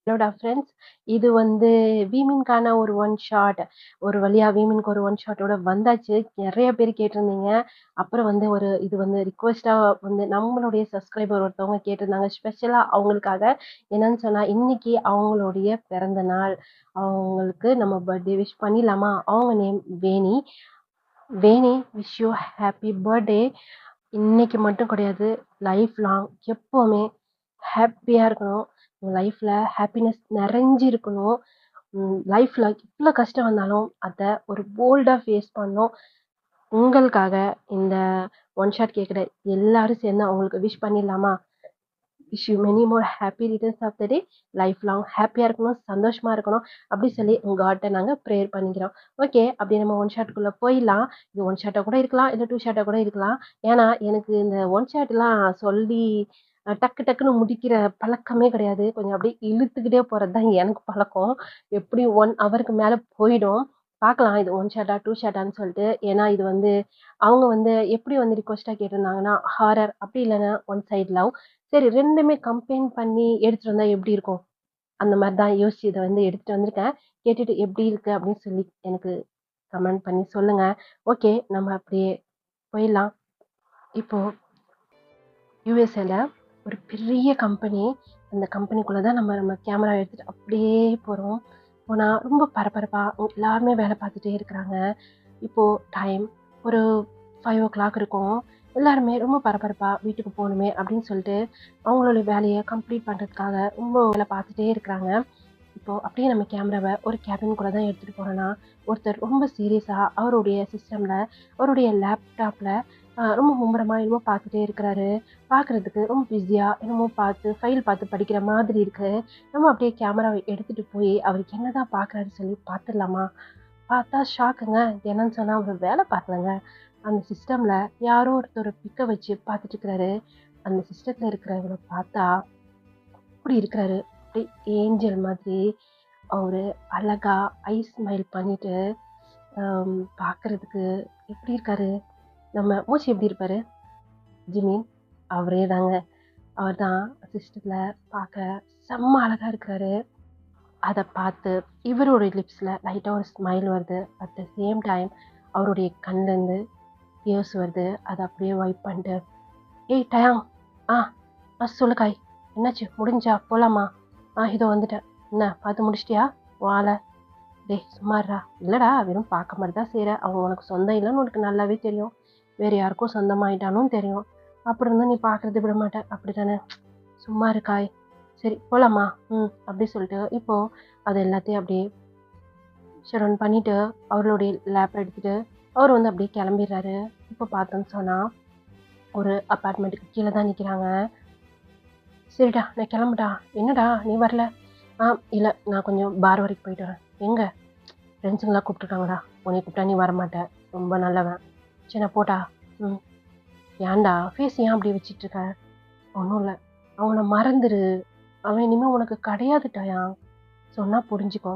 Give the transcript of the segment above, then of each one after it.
ஹலோடா friends. இது வீமின்க்கான ஒரு one shot. ஒரு வழியா வீமின்க்கு ஒரு ஒன் ஷாட்டோட வந்தாச்சு. நெறைய பேர் கேட்டிருந்தீங்க. அப்புறம் இது ரிக்வெஸ்ட்டா நம்மளுடைய சப்ஸ்கிரைபர் ஒருத்தவங்க கேட்டிருந்தாங்க. ஸ்பெஷலா அவங்களுக்காக. என்னன்னு சொன்னா, இன்னைக்கு அவங்களுடைய பிறந்த நாள். அவங்களுக்கு நம்ம பர்த்டே விஷ் பண்ணிடலாமா? அவங்க name Veni. Veni, wish you happy birthday. இன்னைக்கு மட்டும் கிடையாது, லைஃப் லாங் எப்பவுமே ஹாப்பியா இருக்கணும். உங்க லைஃப்ல ஹாப்பினஸ் நிறைஞ்சு இருக்கணும். லைஃப்ல எவ்வளோ கஷ்டம் வந்தாலும் அதை ஒரு போல்டா ஃபேஸ் பண்ணணும். உங்களுக்காக இந்த ஒன் ஷாட் கேட்குற எல்லாரும் சேர்ந்து அவங்களுக்கு விஷ் பண்ணிடலாமா? Wish you many more happy returns of the day. Life long ஹாப்பியாக இருக்கணும், சந்தோஷமா இருக்கணும். அப்படி சொல்லி உங்கள்கிட்ட நாங்கள் ப்ரேயர் பண்ணிக்கிறோம். ஓகே, அப்படி நம்ம ஒன் ஷாட்டுக்குள்ளே போயிடலாம். இது ஒன் ஷாட்டாக கூட இருக்கலாம், இல்லை டூ ஷாட்டாக கூட இருக்கலாம். ஏன்னா எனக்கு இந்த ஒன் ஷாட்லாம் சொல்லி டக்கு டக்குன்னு முடிக்கிற பழக்கமே கிடையாது. கொஞ்சம் அப்படியே இழுத்துக்கிட்டே போகிறது தான் எனக்கு பழக்கம். எப்படி 1 ஹவருக்கு மேலே போயிடும். பார்க்கலாம் இது ஒன் ஷாட்டா டூ ஷாட்டான்னு சொல்லிட்டு. ஏன்னா இது அவங்க எப்படி ரிக்வஸ்ட்டாக கேட்டிருந்தாங்கன்னா, ஹாரர் அப்படி இல்லைன்னா ஒன் சைட் லவ். சரி, 2மே கம்பைன் பண்ணி எடுத்துட்டு வந்தா எப்படி இருக்கும்? அந்த மாரி தான் யோசிச்சு இத எடுத்துட்டு வந்திருக்கேன். கேட்டுட்டு எப்படி இருக்கு அப்படின்னு சொல்லி எனக்கு கமெண்ட் பண்ணி சொல்லுங்க. ஓகே, நம்ம அப்படியே போயிடலாம். இப்போ யுஎஸ்ஏல ஒரு பெரிய கம்பெனி. அந்த கம்பெனிக்குள்ள தான் நம்ம நம்ம கேமரா எடுத்துட்டு அப்படியே போறோம். போனா ரொம்ப பரபரப்பா எல்லாருமே வேலை பார்த்துட்டே இருக்கிறாங்க. இப்போ டைம் ஒரு 5 o'clock இருக்கும். எல்லாருமே ரொம்ப பரபரப்பா வீட்டுக்கு போகணுமே அப்படின்னு சொல்லிட்டு அவங்களோட வேலையை கம்ப்ளீட் பண்ணுறதுக்காக ரொம்ப வேலை பார்த்துட்டே இருக்கிறாங்க. இப்போ அப்படியே நம்ம கேமராவை ஒரு கேபின்குள்ளே தான் எடுத்துகிட்டு போனோம்னா, ஒருத்தர் ரொம்ப சீரியஸாக அவருடைய சிஸ்டமில், அவருடைய லேப்டாப்பில் ரொம்ப மும்முரமாக என்னமோ பார்த்துட்டே இருக்கிறாரு. பார்க்குறதுக்கு ரொம்ப பிஸியாக என்னமோ ஃபைல் பார்த்து படிக்கிற மாதிரி இருக்கு. நம்ம அப்படியே கேமராவை எடுத்துகிட்டு போய் அவருக்கு என்னதான் பார்க்குறாருன்னு சொல்லி பார்த்துடலாமா? பார்த்தா ஷாக்குங்க. என்னன்னு சொன்னா, அவரு வேலை பார்க்கலங்க. அந்த சிஸ்டம்ல யாரோ ஒருத்தர் பிக்க வச்சு பார்த்துட்டு இருக்கிறாரு. அந்த சிஸ்டத்துல இருக்கிறவர பார்த்தா அப்படி இருக்கிறாரு. அப்படியே ஏஞ்சல் மாதிரி. அவரு அழகா ஸ்மைல் பண்ணிட்டு பார்க்கறதுக்கு எப்படி இருக்காரு? நம்ம மூச்சி எப்படி இருப்பாரு? ஜிமின் அவரே தாங்க. அவர் தான் சிஸ்டத்துல பார்க்க செம்ம அழகா இருக்கிறாரு. அதை பார்த்து இவருடைய லிப்ஸ்ல லைட்டா ஒரு ஸ்மைல் வருது. அட் த சேம் டைம் அவருடைய கண்லேருந்து டியர்ஸ் வருது. அதை அப்படியே வைப் பண்ணிட்டு, ஏய் டயாங், ஆ சொல்லு காய், என்னாச்சு, முடிஞ்சா போலாமா? இதோ வந்துட்டேன். என்ன பார்த்து முடிச்சிட்டியா வாழை? டேய் சும்மாறா. இல்லடா, வெறும் பார்க்க மாதிரி தான் செய்கிற. அவங்க உனக்கு சொந்தம் இல்லைன்னு உனக்கு நல்லாவே தெரியும். வேற யாருக்கும் சொந்தமாயிட்டானும் தெரியும். அப்படி இருந்தா நீ பார்க்கறது விட மாட்டேன், அப்படித்தானே? சும்மா இருக்காய். சரி போலாமா? அப்படி சொல்லிட்டு இப்போ அது எல்லாத்தையும் அப்படியே ஷட் பண்ணிட்டு அவர்களுடைய லேப் எடுத்துட்டு அவர் அப்படியே கிளம்பிடுறாரு. இப்போ பார்த்தோன்னு சொன்னா ஒரு அப்பார்ட்மெண்ட்டுக்கு கீழே தான் நிற்கிறாங்க. சரிடா நான் கிளம்புடா. என்னடா நீ வரல? இல்லை, நான் கொஞ்சம் பார் வரைக்கும் போயிட்டு வரேன். எங்க? ஃப்ரெண்ட்ஸுங்களாம் கூப்பிட்டுருக்காங்கடா. உன்னை கூப்பிட்டா நீ வரமாட்டேன், ரொம்ப நல்லவன். சரி நான் போட்டா? ஏன்டா ஃபேஸ் ஏன் அப்படி வச்சிட்டு இருக்க? ஒன்றும் இல்லை, அவனை மறந்துரு. அவன் இனிமே உனக்கு கிடையாதுட்டாயா. சொன்னா புரிஞ்சுக்கோ.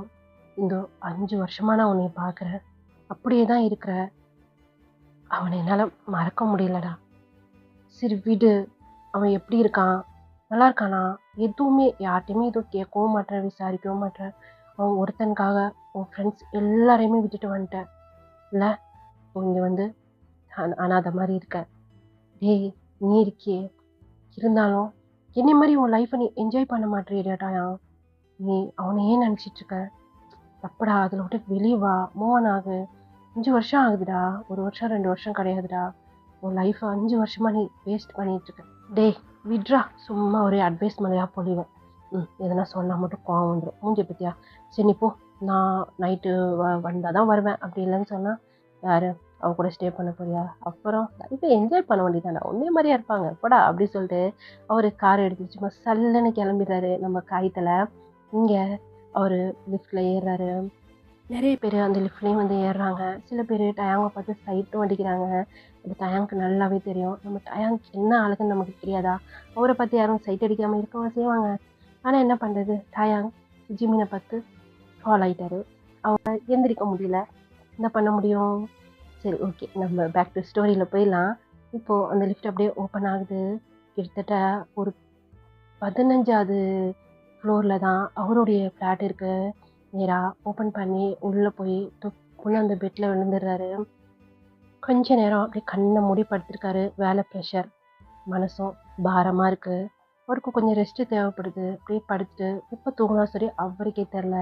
இந்த 5 வருஷமா நான் உன்னை பார்க்குறேன், அப்படியே தான் இருக்கிற. அவனை என்னால் மறக்க முடியலடா. சரி விடு. அவன் எப்படி இருக்கான்? நல்லா இருக்கானா? எதுவுமே யார்கிட்டையுமே எதுவும் கேட்கவும் மாட்டேன், விசாரிக்கவும் மாட்டேன். அவன் ஒருத்தனுக்காக உன் ஃப்ரெண்ட்ஸ் எல்லாரையுமே விட்டுட்டு வந்துட்டேன் இல்லை? இங்கே அனாதை மாதிரி இருக்க. டேய், நீ இருக்கியே, இருந்தாலும் என்னை மாதிரி உன் லைஃப்பை நீ என்ஜாய் பண்ண மாட்டேறியாடாயா? நீ அவனை ஏன் நினச்சிட்டு இருக்க? தப்புடா, அதில் விட்டு வெளியே வா, மூவ் ஆன் ஆகு. 5 வருஷம் ஆகுதுடா, 1 வருஷம் 2 வருஷம் கிடையாதுடா. உன் லைஃப்பை 5 வருஷமா நீ வேஸ்ட் பண்ணிட்டு இருக்க. டேய் விட்ரா. சும்மா ஒரே அட்வைஸ் மலையா பொழிவேன். எதனா சொன்னால் மட்டும் கோவம் வந்துடும். மூஞ்சி பத்தியா? சரி நீ போ, நான் நைட்டு வந்தால் தான் வருவேன். அப்படி இல்லைன்னு சொன்னால் யாரு அவ கூட ஸ்டே பண்ண போறியா? அப்புறம் லைஃப்பை என்ஜாய் பண்ண வேண்டியதானே, ஒன்றே மாதிரியா இருப்பாங்க போடா அப்படி சொல்லிட்டு அவர் கார் எடுத்துட்டு சும்மா சல்லுன்னு கிளம்பிடுறாரு நம்ம காயத்தில். இங்கே அவர் லிஃப்ட்டில் ஏறுறாரு. நிறைய பேர் அந்த லிஃப்ட்லேயும் ஏறுறாங்க. சில பேர் டயாங்கை பார்த்து சைட்டும் அடிக்கிறாங்க. அது டயாங்க்கு நல்லாவே தெரியும். நம்ம டயாங்க் என்ன அழகுன்னு நமக்கு தெரியாதா? அவரை பார்த்து யாரும் சைட் அடிக்காமல் இருக்கவங்க செய்வாங்க. ஆனால் என்ன பண்ணுறது, டயாங் ஜிமினை பார்த்து ஃபால் ஆகிட்டாரு. அவங்க எந்திரிக்க முடியல. என்ன பண்ண முடியும்? சரி ஓகே, நம்ம பேக் டு ஸ்டோரியில் போயிடலாம். இப்போது அந்த லிஃப்ட் அப்படியே ஓப்பன் ஆகுது. கிட்டத்தட்ட ஒரு 15வது ஃப்ளோரில் தான் அவருடைய ஃப்ளாட் இருக்கு. நேராக ஓப்பன் பண்ணி உள்ளே போய் தொப்புன்னு அந்த பெட்டில் விழுந்துடுறாரு. கொஞ்ச நேரம் அப்படியே கண்ணை மூடி படுத்திருக்காரு. வேலை ப்ரெஷர், மனசும் பாரமாக இருக்குது. அவருக்கு கொஞ்சம் ரெஸ்ட்டு தேவைப்படுது. அப்படியே படுத்துட்டு எப்போ தூங்கினா சரி அவருக்கே தெரில.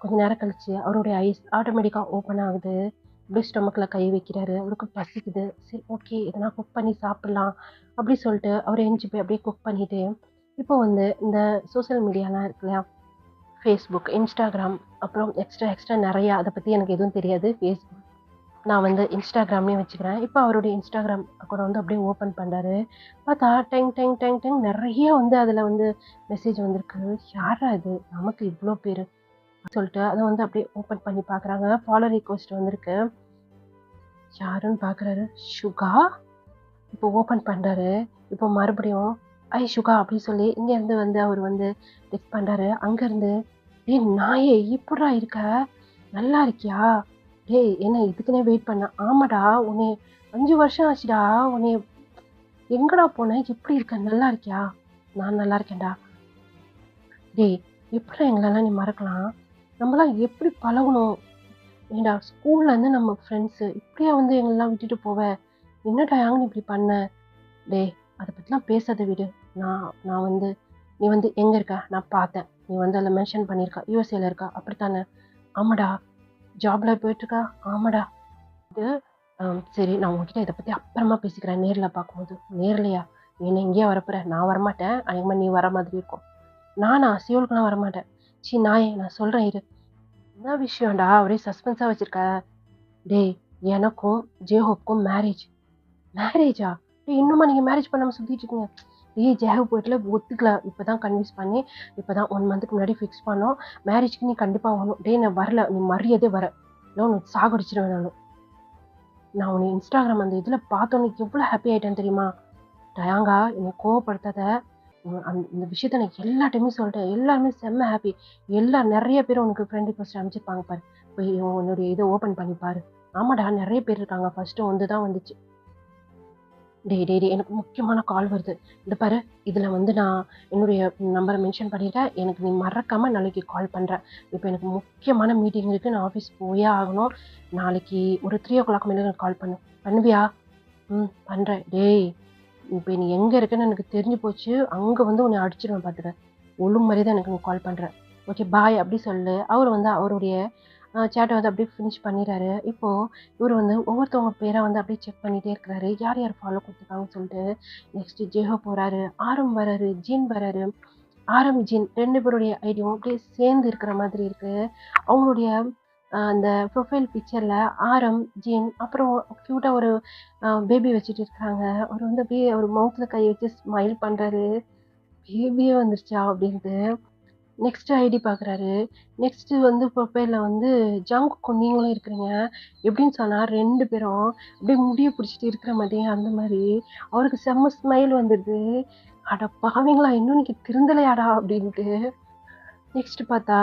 கொஞ்ச நேரம் கழிச்சு அவருடைய ஐஸ் ஆட்டோமேட்டிக்காக ஓப்பன் ஆகுது. அப்படியே ஸ்டொமக்கில் கை வைக்கிறாரு. அவருக்கு பசிக்குது. சரி ஓகே எதனா குக் பண்ணி சாப்பிட்லாம் அப்படி சொல்லிட்டு அவர் எந்திச்சு போய் அப்படியே குக் பண்ணிட்டு இப்போ வந்து இந்த சோஷியல் மீடியாலாம் இருக்கு இல்லையா, ஃபேஸ்புக், இன்ஸ்டாகிராம், அப்புறம் எக்ஸ்ட்ரா நிறையா, அதை பற்றி எனக்கு எதுவும் தெரியாது. ஃபேஸ்புக் நான் வந்து இன்ஸ்டாகிராம்லேயும் வச்சுக்கிறேன். இப்போ அவருடைய இன்ஸ்டாகிராம் அக்கௌண்ட் வந்து அப்படியே ஓப்பன் பண்ணுறாரு. பார்த்தா டெங் டெங் டெங் டெங் நிறைய வந்து அதில் வந்து மெசேஜ் வந்திருக்கு. யாரா இது, நமக்கு இவ்வளோ பேர் சொல்லிட்டு அதை வந்து அப்படியே ஓப்பன் பண்ணி பார்க்குறாங்க. ஃபாலோ ரிக்வெஸ்ட் வந்திருக்கு. யாருன்னு பார்க்குறாரு, சுகா. இப்போ ஓப்பன் பண்ணுறாரு. இப்போ மறுபடியும் ஐ சுகா அப்படின்னு சொல்லி இங்கேருந்து வந்து அவர் வந்து டெக்ஸ்ட் பண்ணுறாரு. அங்கேருந்து டேய் நாயே எப்படா இருக்க, நல்லா இருக்கியா, டேய் என்ன இதுக்குன்னே வெயிட் பண்ண, ஆமாடா உன்னை 5 வருஷம் ஆச்சுடா, உன்னை எங்கடா போன, எப்படி இருக்க, நல்லா இருக்கியா, நான் நல்லா இருக்கேன்டா, டேய் எப்படி எங்களெல்லாம் நீ மறக்கலாம், நம்மளாம் எப்படி பழகணும், ஏண்டா ஸ்கூல்லேருந்து நம்ம ஃப்ரெண்ட்ஸு, இப்படியா வந்து எங்களெல்லாம் விட்டுட்டு போவ, என்னடா யாங்க நீ இப்படி பண்ண, டேய் அதை பற்றிலாம் பேசாத விடு, நான் வந்து நீ வந்து எங்கே இருக்க, நான் பார்த்தேன், நீ வந்து அதில் மென்ஷன் பண்ணியிருக்கா யூஎஸ்ஏல இருக்கா, அப்படித்தானே, ஆமாடா ஜாபில் போயிட்டுருக்கா, ஆமாடா, இது சரி நான் உங்ககிட்ட இதை பற்றி அப்புறமா பேசிக்கிறேன் நேரில் பார்க்கும்போது, நேர்லையா என்ன எங்கேயா வரப்போற, நான் வரமாட்டேன், அநேகமாக நீ வர மாதிரி இருக்கும், நானா சியோலுக்குலாம் வரமாட்டேன், நாயே நான் சொல்கிறேன் இரு, என்ன விஷயம்டா ஒரே சஸ்பென்ஸாக வச்சுருக்க, டேய் எனக்கும் ஜேஹோப்புக்கும் மேரேஜா, டேய் இன்னுமா நீங்கள் மேரேஜ் பண்ணாமல் சுற்றிட்டு இருக்கீங்க, டேய் ஜேஹோப் போயிட்டுல ஒத்துக்கல, இப்போ தான் கன்வின்ஸ் பண்ணி இப்போ தான் 1 மந்த்துக்கு முன்னாடி ஃபிக்ஸ் பண்ணோம், மேரேஜ்க்கு நீ கண்டிப்பாக வரணும், டேய் நான் வரல, நீ மரியாதை வர, இல்லை உனக்கு சாகடிச்சிருவேன், நான் உன்னை இன்ஸ்டாகிராம் அந்த இதில் பார்த்தோன்னே எவ்வளோ ஹாப்பி ஆகிட்டேன் தெரியுமா, டயாங்கா என்னை கோவப்படுத்தாத, இந்த விஷயத்த நான் எல்லாட்டையுமே சொல்லிட்டேன், எல்லாருமே செம்ம ஹாப்பி, நிறைய பேர் உனக்கு ஃப்ரெண்ட் ரிக்வெஸ்ட் அனுப்பிச்சிருப்பாங்க பாரு, போய் உன்னுடைய இதை ஓப்பன் பண்ணி பாரு, ஆமாடா நிறைய பேர் இருக்காங்க, ஃபர்ஸ்ட்டு வந்து தான் வந்துச்சு, டேய் எனக்கு முக்கியமான கால் வருது, இந்த பாரு இதில் வந்து நான் என்னுடைய நம்பரை மென்ஷன் பண்ணிட்டேன், எனக்கு நீ மறக்காமல் நாளைக்கு கால் பண்ணுறேன், இப்போ எனக்கு முக்கியமான மீட்டிங் இருக்குது, நான் ஆஃபீஸ் போயே ஆகணும், நாளைக்கு ஒரு 3 o'clock மேலே எனக்கு கால் பண்ணுவியா, பண்ணுறேன், டேய் இப்போ நீ எங்கே இருக்கேன்னு எனக்கு தெரிஞ்சு போச்சு, அங்கே வந்து உன்னை அடிச்சிடுவேன் பார்த்துக்க, ஒழுங்கு மாதிரி தான் எனக்கு நீ கால் பண்ணுறேன், ஓகே பாய் அப்படி சொல்லு, அவர் வந்து அவருடைய சேட்டை வந்து அப்படியே ஃபினிஷ் பண்ணிடுறாரு. இப்போது இவர் வந்து ஒவ்வொருத்தவங்க பேரை வந்து அப்படியே செக் பண்ணிகிட்டே இருக்கிறாரு, யார் யார் ஃபாலோ கொடுத்துருக்காங்கன்னு சொல்லிட்டு. நெக்ஸ்ட்டு ஜேஹோ போகிறாரு, ஆரம் வராரு, ஜீன் வராரு, ஆரம் ஜீன் 2 பேருடைய ஐடியும் அப்படியே சேர்ந்து இருக்கிற மாதிரி இருக்குது. அவங்களுடைய அந்த ப்ரொஃபைல் பிக்சரில் ஆரம், ஜீன், அப்புறம் க்யூட்டாக ஒரு பேபி வச்சுட்டு இருக்காங்க. அவர் வந்து அப்படியே அவர் மவுத்தில் கை வச்சு ஸ்மைல் பண்ணுறாரு, பேபியே வந்துருச்சா அப்படின்ட்டு. நெக்ஸ்ட் ஐடி பார்க்குறாரு. நெக்ஸ்ட்டு வந்து ப்ரொஃபைலில் வந்து ஜங்குக்கும் நீங்களும் இருக்கிறீங்க. எப்படின்னு சொன்னா 2 பேரும் அப்படியே முடிய பிடிச்சிட்டு இருக்கிற மாதிரி அந்த மாதிரி அவருக்கு செம்ம ஸ்மைல் வந்துடுது. அட பாவிங்களா! இன்னும் நீங்க திருந்தலையாடா அப்படின்ட்டு. நெக்ஸ்ட் பார்த்தா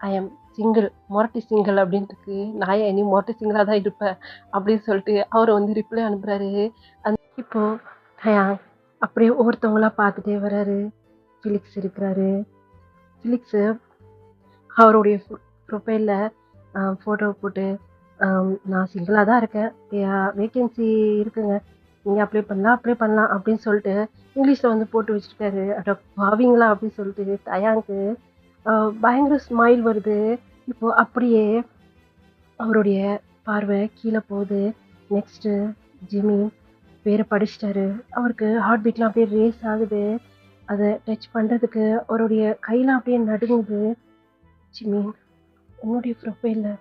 ஐ எம் சிங்கிள், மொரட்டு சிங்கிள் அப்படின்னு இருக்கு. நான் ஏன் நீ மொரட்டு சிங்கிளாக தான் இருப்பேன் அப்படின்னு சொல்லிட்டு அவர் வந்து ரிப்ளை அனுப்புறாரு. இப்போ அப்படியே ஒவ்வொருத்தவங்களா பார்த்துட்டே வர்றாரு. ஃபிலிக்ஸ் இருக்கிறாரு. ஃபிலிக்ஸு அவருடைய ப்ரொஃபைலில் ஃபோட்டோ போட்டு நான் சிங்கிளாக தான் இருக்கேன், வேக்கன்சி இருக்குங்க, நீங்கள் அப்ளை பண்ணலாம் அப்படின்னு சொல்லிட்டு இங்கிலீஷில் வந்து போட்டு வச்சுருக்காரு. அட பாவிங்களா அப்படின்னு சொல்லிட்டு தயாங்க்கு பயங்கர ஸ்மைல் வருது. இப்போது அப்படியே அவருடைய பார்வை கீழே போகுது. நெக்ஸ்ட்டு ஜிம்மி பேரை படிச்சிட்டாரு. அவருக்கு ஹார்ட் பீட்லாம் அப்படியே ரேஸ் ஆகுது. அதை டச் பண்ணுறதுக்கு அவருடைய கையெல்லாம் அப்படியே நடுங்குது. ஜிம்மி உன்னுடைய ப்ரொஃபைலில்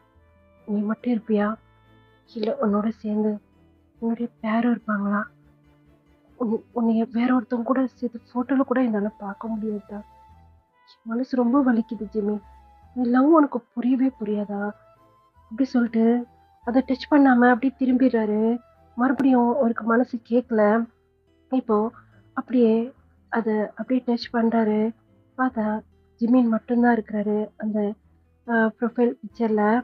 நீ மட்டும் இருப்பியா, இல்லை உன்னோட சேர்ந்து உன்னுடைய பேரும் இருப்பாங்களா, உன்னைய வேற ஒருத்தவங்க கூட சேர்த்து ஃபோட்டோவில் கூட என்னால் பார்க்க முடியாதா, மனசு ரொம்ப வலிக்குது ஜிம்மி, நீ லவ் உனக்கு புரியவே புரியாதா அப்படி சொல்லிட்டு அதை டச் பண்ணாமல் அப்படியே திரும்பிடுறாரு. மறுபடியும் அவருக்கு மனசு கேட்கல. இப்போது அப்படியே அதை அப்படியே டச் பண்ணுறாரு. பார்த்தா ஜிம்மின் மட்டும்தான் இருக்கிறாரு அந்த ப்ரொஃபைல் பிக்சரில்.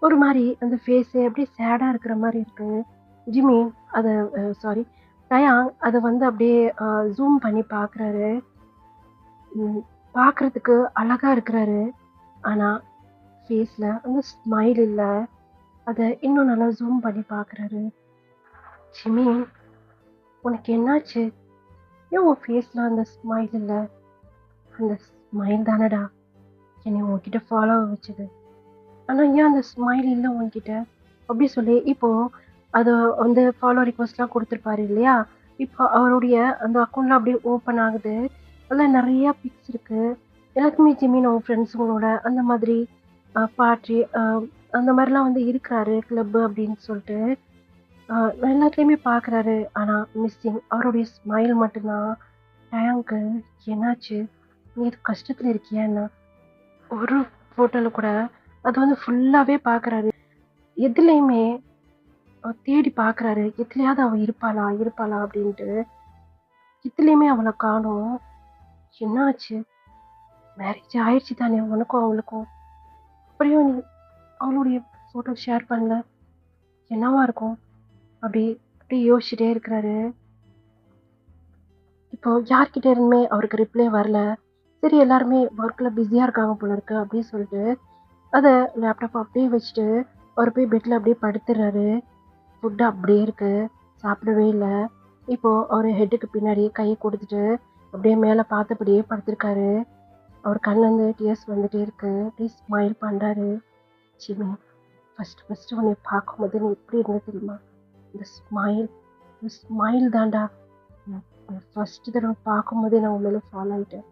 ஒரு மாதிரி அந்த ஃபேஸு அப்படியே சேடாக இருக்கிற மாதிரி இருக்குது. ஜிம்மி அதை டயாங் அதை வந்து அப்படியே ஜூம் பண்ணி பார்க்குறாரு. பார்க்கறதுக்கு அழகா இருக்கிறாரு. ஆனா ஃபேஸ்ல அந்த ஸ்மைல் இல்ல. அத இன்னும் நல்லா ஜூம் பண்ணி பார்க்குறாரு. "ஜிம்மி, உனக்கு என்னாச்சு? ஏன் உன் ஃபேஸ்ல அந்த ஸ்மைல் இல்ல? அந்த ஸ்மைல் தானடா என்னைய உன்கிட்ட ஃபாலோ வச்சது. ஆனா ஏன் அந்த ஸ்மைல் இல்ல உன்கிட்ட?" அப்படி சொல்லி இப்போ அது வந்து ஃபாலோ ரிக்வெஸ்ட்லாம் குடுத்துருப்பாரு இல்லையா? இப்போ அவருடைய அந்த அக்கவுண்ட்லாம் அப்படியே ஓப்பன் ஆகுது. அதுல நெறைய பிக்ஸ் இருக்கு. எல்லாத்துக்குமே ஜிம்மின் அவங்க ஃப்ரெண்ட்ஸுங்களோட அந்த மாதிரி பார்ட்டி அந்த மாரிலாம் வந்து இருக்கிறாரு கிளப் அப்படின்னு சொல்லிட்டு. அ எல்லாத்துலயுமே பார்க்குறாரு. ஆனா மிஸ்ஸிங் அவருடைய ஸ்மைல் மட்டும் தான். டயாங்க்கு என்னாச்சு? நீ எதுவும் கஷ்டத்துல இருக்கியா என்ன? ஒரு ஃபோட்டோல கூட அது வந்து ஃபுல்லாவே பார்க்குறாரு. எதுலயுமே தேடி பார்க்குறாரு. எதுலயாவது அவ இருப்பாளா? இருப்பாளா? அப்படின்ட்டு. எதுலயுமே அவள காணோம். என்னாச்சு? மேரேஜ் ஆயிடுச்சு தானே உனக்கும் அவளுக்கும். அப்புறம் நீ அவளுடைய ஃபோட்டோ ஷேர் பண்ணல. என்னவா இருக்கும்? அப்படி அப்படி யோசிச்சுட்டே இருக்கிறாரு. இப்போ யார்கிட்ட இருந்துமே அவருக்கு ரிப்ளை வரல. சரி எல்லாருமே ஒர்க்ல பிஸியா இருக்காங்க போல இருக்கு அப்படின்னு சொல்லிட்டு அத லேப்டாப் அப்படியே வச்சுட்டு அவர் போய் பெட்ல அப்படியே படுத்துறாரு. ஃபுட் அப்படியே இருக்கு. சாப்பிடவே இல்ல. இப்போ அவரு ஹெட்டுக்கு பின்னாடி கைய குடுத்துட்டு, அப்படியே மேல பார்த்தபடியே படுத்திருக்காரு. அவர் கண்லருந்து டியர்ஸ் வந்துட்டே இருக்கு. அப்படியே ஸ்மைல் பண்றாரு. "ஜிம்மி, ஃபர்ஸ்ட் உன்னைய பார்க்கும்போது நீ எப்படி இருந்த தெரியுமா? இந்த ஸ்மைல் இந்த ஸ்மைல் தான்டா. ஃபர்ஸ்ட் தடவ பார்க்கும்போதே நான் உன் மேல ஃபால் ஆயிட்டேன்.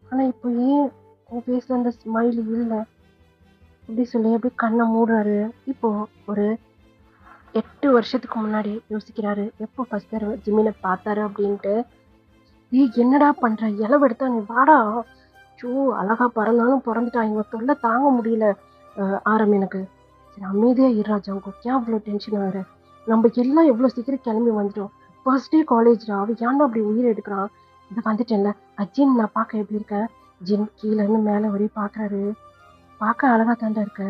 ஆனா இப்போ ஏன் உன் ஃபேஸ்ல அந்த ஸ்மைல் இல்ல?" அப்படி சொல்லி அப்படியே கண்ண மூடுறாரு. இப்போ ஒரு 8 வருஷத்துக்கு முன்னாடி யோசிக்கிறாரு. எப்போ ஃபர்ஸ்ட் தடவ ஜிம்மின பார்த்தாரு அப்படின்ட்டு. "ஏய் என்னடா பண்ற? இலவெடுத்தா நீ வாடா. ச்சோ! அழகா பொறந்தாலும் பொறந்துட்டான். இவன் தொல்ல தாங்க முடியல." ஆரம் எனக்கு. "சரி அமைதியா இருடா ஜங்குக். ஏன் அவ்ளோ டென்ஷன் ஆகுற? நம்ம எல்லாம் எவ்வளோ சீக்கிரம் கிளம்பி வந்துட்டோம். ஃபர்ஸ்ட் டே காலேஜ்டா. அவன் ஏன்டா அப்படி உயிர எடுக்குறான்? இதோ வந்துட்டேன்ல. அஜின் நான் பார்க்க எப்படி இருக்கேன்?" ஜின் கீழ இருந்து மேல வரையும் பார்க்குறாரு. "பார்க்க அழகா தான்டா இருக்க.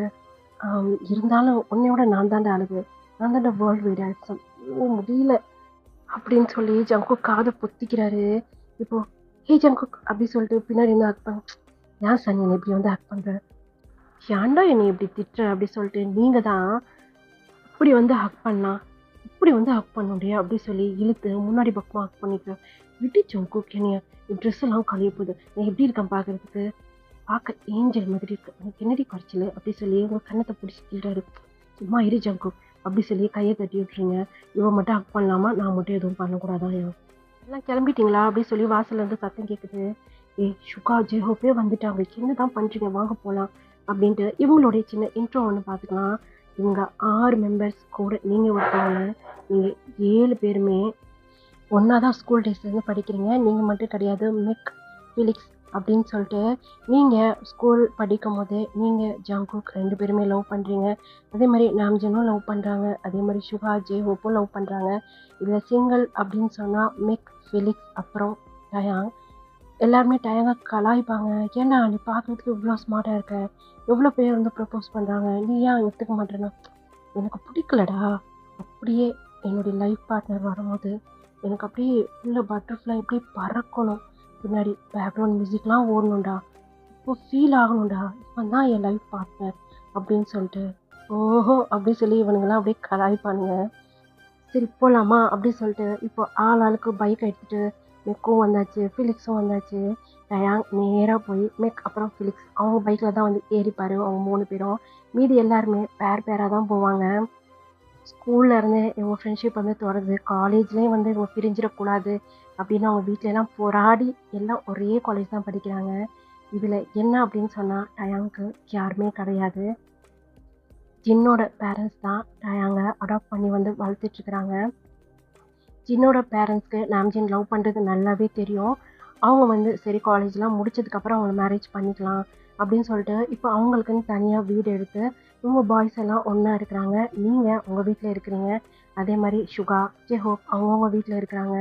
இருந்தாலும் உன்னையோட நான் தான்டா அழகு. நான் தான்டா வேர்ல்ட் வைட் ஹேண்ட்ஸம். ஐயோ! முடியல." அப்படின்னு சொல்லி ஜங்குக் காத பொத்திக்கிறாரு. இப்போ, "ஹே ஜங்குக்" அப்படி சொல்லிட்டு பின்னாடி இருந்து ஹக் "ஏன் சன் என்னை இப்படி வந்து ஹக் பண்ற? ஏன்டா என்னை இப்படி திட்டுற?" அப்படி சொல்லிட்டு, "நீங்க தான் இப்படி வந்து ஹக் பண்ணா, இப்படி வந்து ஹக் பண்ண முடியும்." அப்படி சொல்லி இழுத்து முன்னாடி பக்கமா ஹக் பண்ணிக்கிறேன். "விடு ஜங்குக் என்னைய. என் ட்ரெஸ் எல்லாம் கழிய போகுது. நான் எப்படி இருக்கேன் பார்க்கறதுக்கு? பார்க்க ஏஞ்சல் மாதிரி இருக்கு. உனக்கு என்னடி குறைச்சலு?" அப்படி சொல்லி உங்க கன்னத்த புடிச்சு கிள்றாரு. "சும்மா இரு ஜங்குக்." அப்படி சொல்லி கைய தட்டி விட்டுறீங்க. "இவ மட்டும் ஹக் பண்ணலாமா? நான் மட்டும் எதுவும் பண்ணக்கூடாதா?" "எல்லாம் கிளம்பிட்டீங்களா?" அப்படி சொல்லி வாசல்ல இருந்து சத்தம் கேட்குது. "ஏய் சுகா, ஜெஹோப்பே வந்துட்டாங்க. என்னதான் பண்றீங்க? வாங்க போலாம்." அப்படின்ட்டு இவங்களுடைய சின்ன இன்ட்ரோ ஒண்ணு பார்த்துக்கலாம். இவங்க 6 மெம்பர்ஸ் கூட நீங்க ஒருத்தவங்க. நீங்க 7 பேருமே ஒண்ணா தான் ஸ்கூல் டேஸ்லேருந்து படிக்கிறீங்க. நீங்க மட்டும் கிடையாது. மிக், ஃபிலிக்ஸ் அப்படின்னு சொல்லிட்டு நீங்க ஸ்கூல் படிக்கும்போதே நீங்க ஜங்குக் 2 பேருமே லவ் பண்றீங்க. அதே மாரி நாம்ஜூனும் லவ் பண்றாங்க. அதே மாரி சுகா, ஜேஹோப்பும் லவ் பண்றாங்க. இதுல சிங்கிள் அப்படின்னு சொன்னா மிக், ஃபிலிக்ஸ் அப்புறம் டயாங். எல்லாருமே டயாங்க கலாய்ப்பாங்க. "ஏன்டா நீ பார்க்கறதுக்கு இவ்ளோ ஸ்மார்ட்டா இருக்க. எவ்ளோ பேர் வந்து ப்ரப்போஸ் பண்றாங்க. நீ ஏன் ஒத்துக்க மாட்றேன்னா?" "எனக்கு பிடிக்கலடா. அப்படியே என்னுடைய லைஃப் பார்ட்னர் வரும்போது எனக்கு அப்படியே உள்ள பட்டர்ஃப்ளை அப்படியே பறக்கணும். பின்னாடி பேக்ரவுண்ட் மியூசிக்லாம் ஓடணும்டா. இப்போ ஃபீல் ஆகணும்டா. இவன் தான் என் லைஃப் பார்ட்னர்." அப்படின்னு சொல்லிட்டு, "ஓஹோ!" அப்படி சொல்லி இவனுங்கலாம் அப்படியே கலாய்ப்பானுங்க. "சரி போலாமா?" அப்படி சொல்லிட்டு இப்போ ஆளுக்கு பைக் எடுத்துட்டு மெக்கும் வந்தாச்சு, ஃபிலிக்ஸும் வந்தாச்சு. டயாங் நேரா போய் மெக் அப்புறம் ஃபிலிக்ஸ் அவங்க பைக்ல தான் வந்து ஏறிப்பாரு அவங்க 3 பேரும். மீதி எல்லாருமே பேரா தான் போவாங்க. ஸ்கூல்ல இருந்தே இவங்க ஃப்ரெண்ட்ஷிப் வந்து தொடருது. காலேஜ்லயும் வந்து இவங்க பிரிஞ்சிடக்கூடாது அப்படின்னு அவங்க வீட்லலாம் போராடி எல்லாம் ஒரே காலேஜ் தான் படிக்கிறாங்க. இதுல என்ன அப்படின்னு சொன்னா டயாங்க்கு யாருமே கிடையாது. ஜின்னோட பேரண்ட்ஸ் தான் டயாங்க அடாப்ட் பண்ணி வந்து வளர்த்துட்டு இருக்கிறாங்க. ஜின்னோட பேரண்ட்ஸ்க்கு நாம்ஜின் லவ் பண்றது நல்லாவே தெரியும். அவங்க வந்து சரி காலேஜ்லாம் முடிச்சதுக்கப்புறம் அவங்கள மேரேஜ் பண்ணிக்கலாம் அப்படின்னு சொல்லிட்டு, இப்போ அவங்களுக்குன்னு தனியா வீடு எடுத்து, இவங்க பாய்ஸ் எல்லாம் ஒண்ணா இருக்கிறாங்க. நீங்க உங்க வீட்ல இருக்கிறீங்க. அதே மாரி சுகா, ஜெஹோப் அவங்கவங்க வீட்ல இருக்கிறாங்க.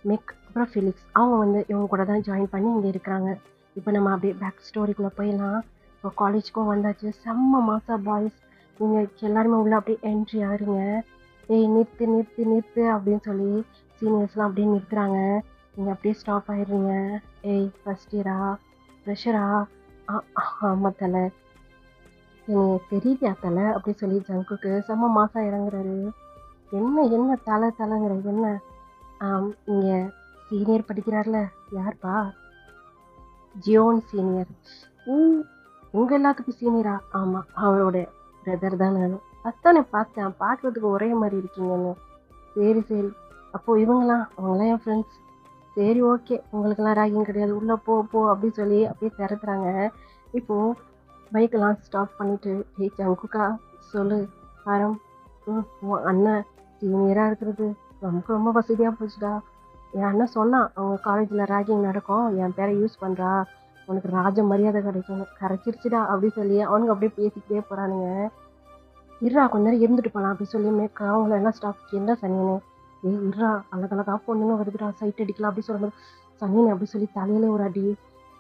மிக் அப்புறம் ஃபிலிக்ஸ் அவங்க வந்து இவங்க கூட தான் ஜாயின் பண்ணி இங்க இருக்கிறாங்க. இப்போ நம்ம அப்படியே பேக் ஸ்டோரிக்குள்ள போயிடலாம். இப்போ காலேஜ்க்கும் வந்தாச்சு. செம்ம மாஸா பாய்ஸ். நீங்க எல்லாருமே உள்ள அப்படியே என்ட்ரி ஆகுறீங்க. "ஏய் நிறுத்து, நிறுத்து, நிறுத்து" அப்படின்னு சொல்லி சீனியர்ஸ்லாம் அப்படியே நிறுத்துறாங்க. நீங்க அப்படியே ஸ்டாப் ஆயிடுறீங்க. "ஏய் ஃபர்ஸ்ட் இயரா? ப்ரெஷரா? ஆமா தல. என்னைய தெரியலையா தல? அப்படி சொல்லி ஜங்குக்கு செம்ம மாசா இறங்குறாரு. என்ன என்ன தலங்கிற என்ன? இங்க சீனியர் படிக்கிறார்ல, யார்ப்பா? Jiyeon senior. ம். உங்க எல்லாத்துக்கும் சீனியரா? ஆமா, அவரோட பிரதர் தான் நானு. அதானே பார்த்தேன், பார்க்கறதுக்கு ஒரே மாதிரி இருக்கீங்கன்னு. சரி சரி. அப்போ அவங்களாம் என் ஃப்ரெண்ட்ஸ். சரி ஓகே, உங்களுக்கெல்லாம் ராகிங் கிடையாது, உள்ள போ போ அப்படின்னு சொல்லி அப்படியே திறத்துறாங்க. இப்போ பைக்கெல்லாம் ஸ்டாப் பண்ணிட்டு, ஏய் ஜங்குக்கா சொல்லு ஆரம், உன் அண்ணன் சீனியரா இருக்கிறது நமக்கு ரொம்ப வசதியா போச்சுடா. என் அண்ணன் சொன்னான், அவங்க காலேஜில் ரேகிங் நடக்கும், என் பேரை யூஸ் பண்ணுறா, உனக்கு ராஜ மரியாதை கிடைக்கும். கரைச்சிருச்சுடா அப்படின்னு சொல்லி அவனுங்க அப்படியே பேசிக்கிட்டே போகிறானுங்க. இருறா கொஞ்ச நேரம் இருந்துட்டு போகலாம் அப்படின்னு சொல்லி மேக்கா அவங்கள எல்லாம் ஸ்டாப் என்ன சனியனே, ஏய் இருறா அழகழகா பொண்ணுங்க வருதுடா, சைட் அடிக்கலாம் அப்படி சொல்லும்போது சனியனே அப்படி சொல்லி தலையில ஒரு அடி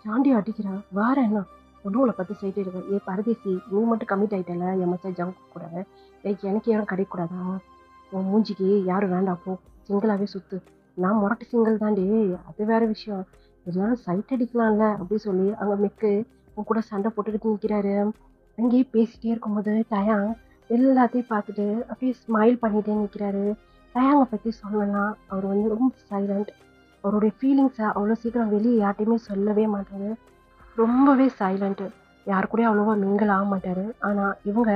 சாண்டி அடிக்கிறான். வேற என்ன பொண்ணுங்களை பற்றி சைட் அடிக்க? ஏ பரதேசி, நீ மட்டும் கமிட் ஆயிட்டல என் மச்சா ஜங்க் கூட. எனக்கு யாரும் கிடைக்கூடாதா? உன் மூஞ்சிக்கு யாரும் வேண்டாம் போ, சிங்கிளாவே சுத்து. நான் முரட்டு சிங்கிள் தாண்டி, அது வேற விஷயம். எல்லாரும் சைட் அடிக்கலாம்ல அப்படின்னு சொல்லி அங்க மெக்கு உன் கூட சண்டை போட்டுக்கிட்டு நிக்கிறாரு. அங்கேயே பேசிட்டே இருக்கும்போது டயாங் எல்லாத்தையும் பார்த்துட்டு அப்படியே ஸ்மைல் பண்ணிட்டே நிக்கிறாரு. டயாங்கை பத்தி சொல்லணும்னா அவர் வந்து ரொம்ப சைலண்ட். அவருடைய ஃபீலிங்ஸை அவ்வளோ சீக்கிரம் வெளியே யார்ட்டையுமே சொல்லவே மாட்டாரு. ரொம்பவே சைலண்ட்டு. யார் கூடயும் அவ்வளோவா மிங்கிள் ஆக மாட்டாரு. ஆனா இவங்க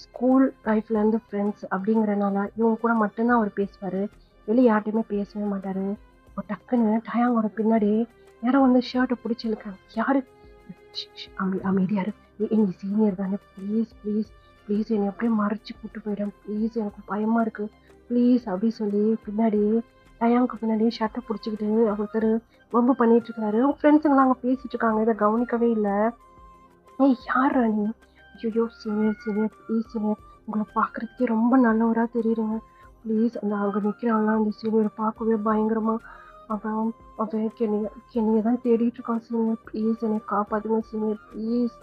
ஸ்கூல் லைஃப்ல இருந்து ஃப்ரெண்ட்ஸ் அப்படிங்கிறனால இவங்க கூட மட்டும்தான் அவர் பேசுவாரு. வெளியே யார்ட்டையுமே பேசவே மாட்டாரு. இப்போ டக்குன்னு டயாங்கோட பின்னாடி யாரோ வந்து ஷர்ட்டை பிடிச்சி இழுக்காங்க. யாரு? அமைதியா இரு. நீ சீனியர் தானே, ப்ளீஸ் ப்ளீஸ் ப்ளீஸ் என்னை அப்படியே மறைச்சு கூட்டு போயிடும் ப்ளீஸ், எனக்கு பயமா இருக்கு ப்ளீஸ் அப்படி சொல்லி பின்னாடி டயாங்க்கு பின்னாடி ஷர்ட்டை பிடிச்சிக்கிட்டு ஒருத்தர் வம்பு பண்ணிட்டு இருக்காரு. அவங்க ஃப்ரெண்ட்ஸுங்களாம் அங்கே பேசிட்டு இருக்காங்க, இதை கவனிக்கவே இல்லை. ஏய் யார் நீ? ஐயோ சீனியர் சீனியர் ப்ளீஸ் சீனியர், உங்களை பார்க்கறதுக்கே ரொம்ப நல்லவராக தெரியுறீங்க ப்ளீஸ். அந்த அங்கே நிற்கிறாங்களாம் அந்த சீனியரை பார்க்கவே பயங்கரமா. அவன் அவன் என்னைய தான் தேடிட்டு இருக்கான் சீனியர், ப்ளீஸ் என்னை காப்பாற்றுங்க சீனியர் ப்ளீஸ்.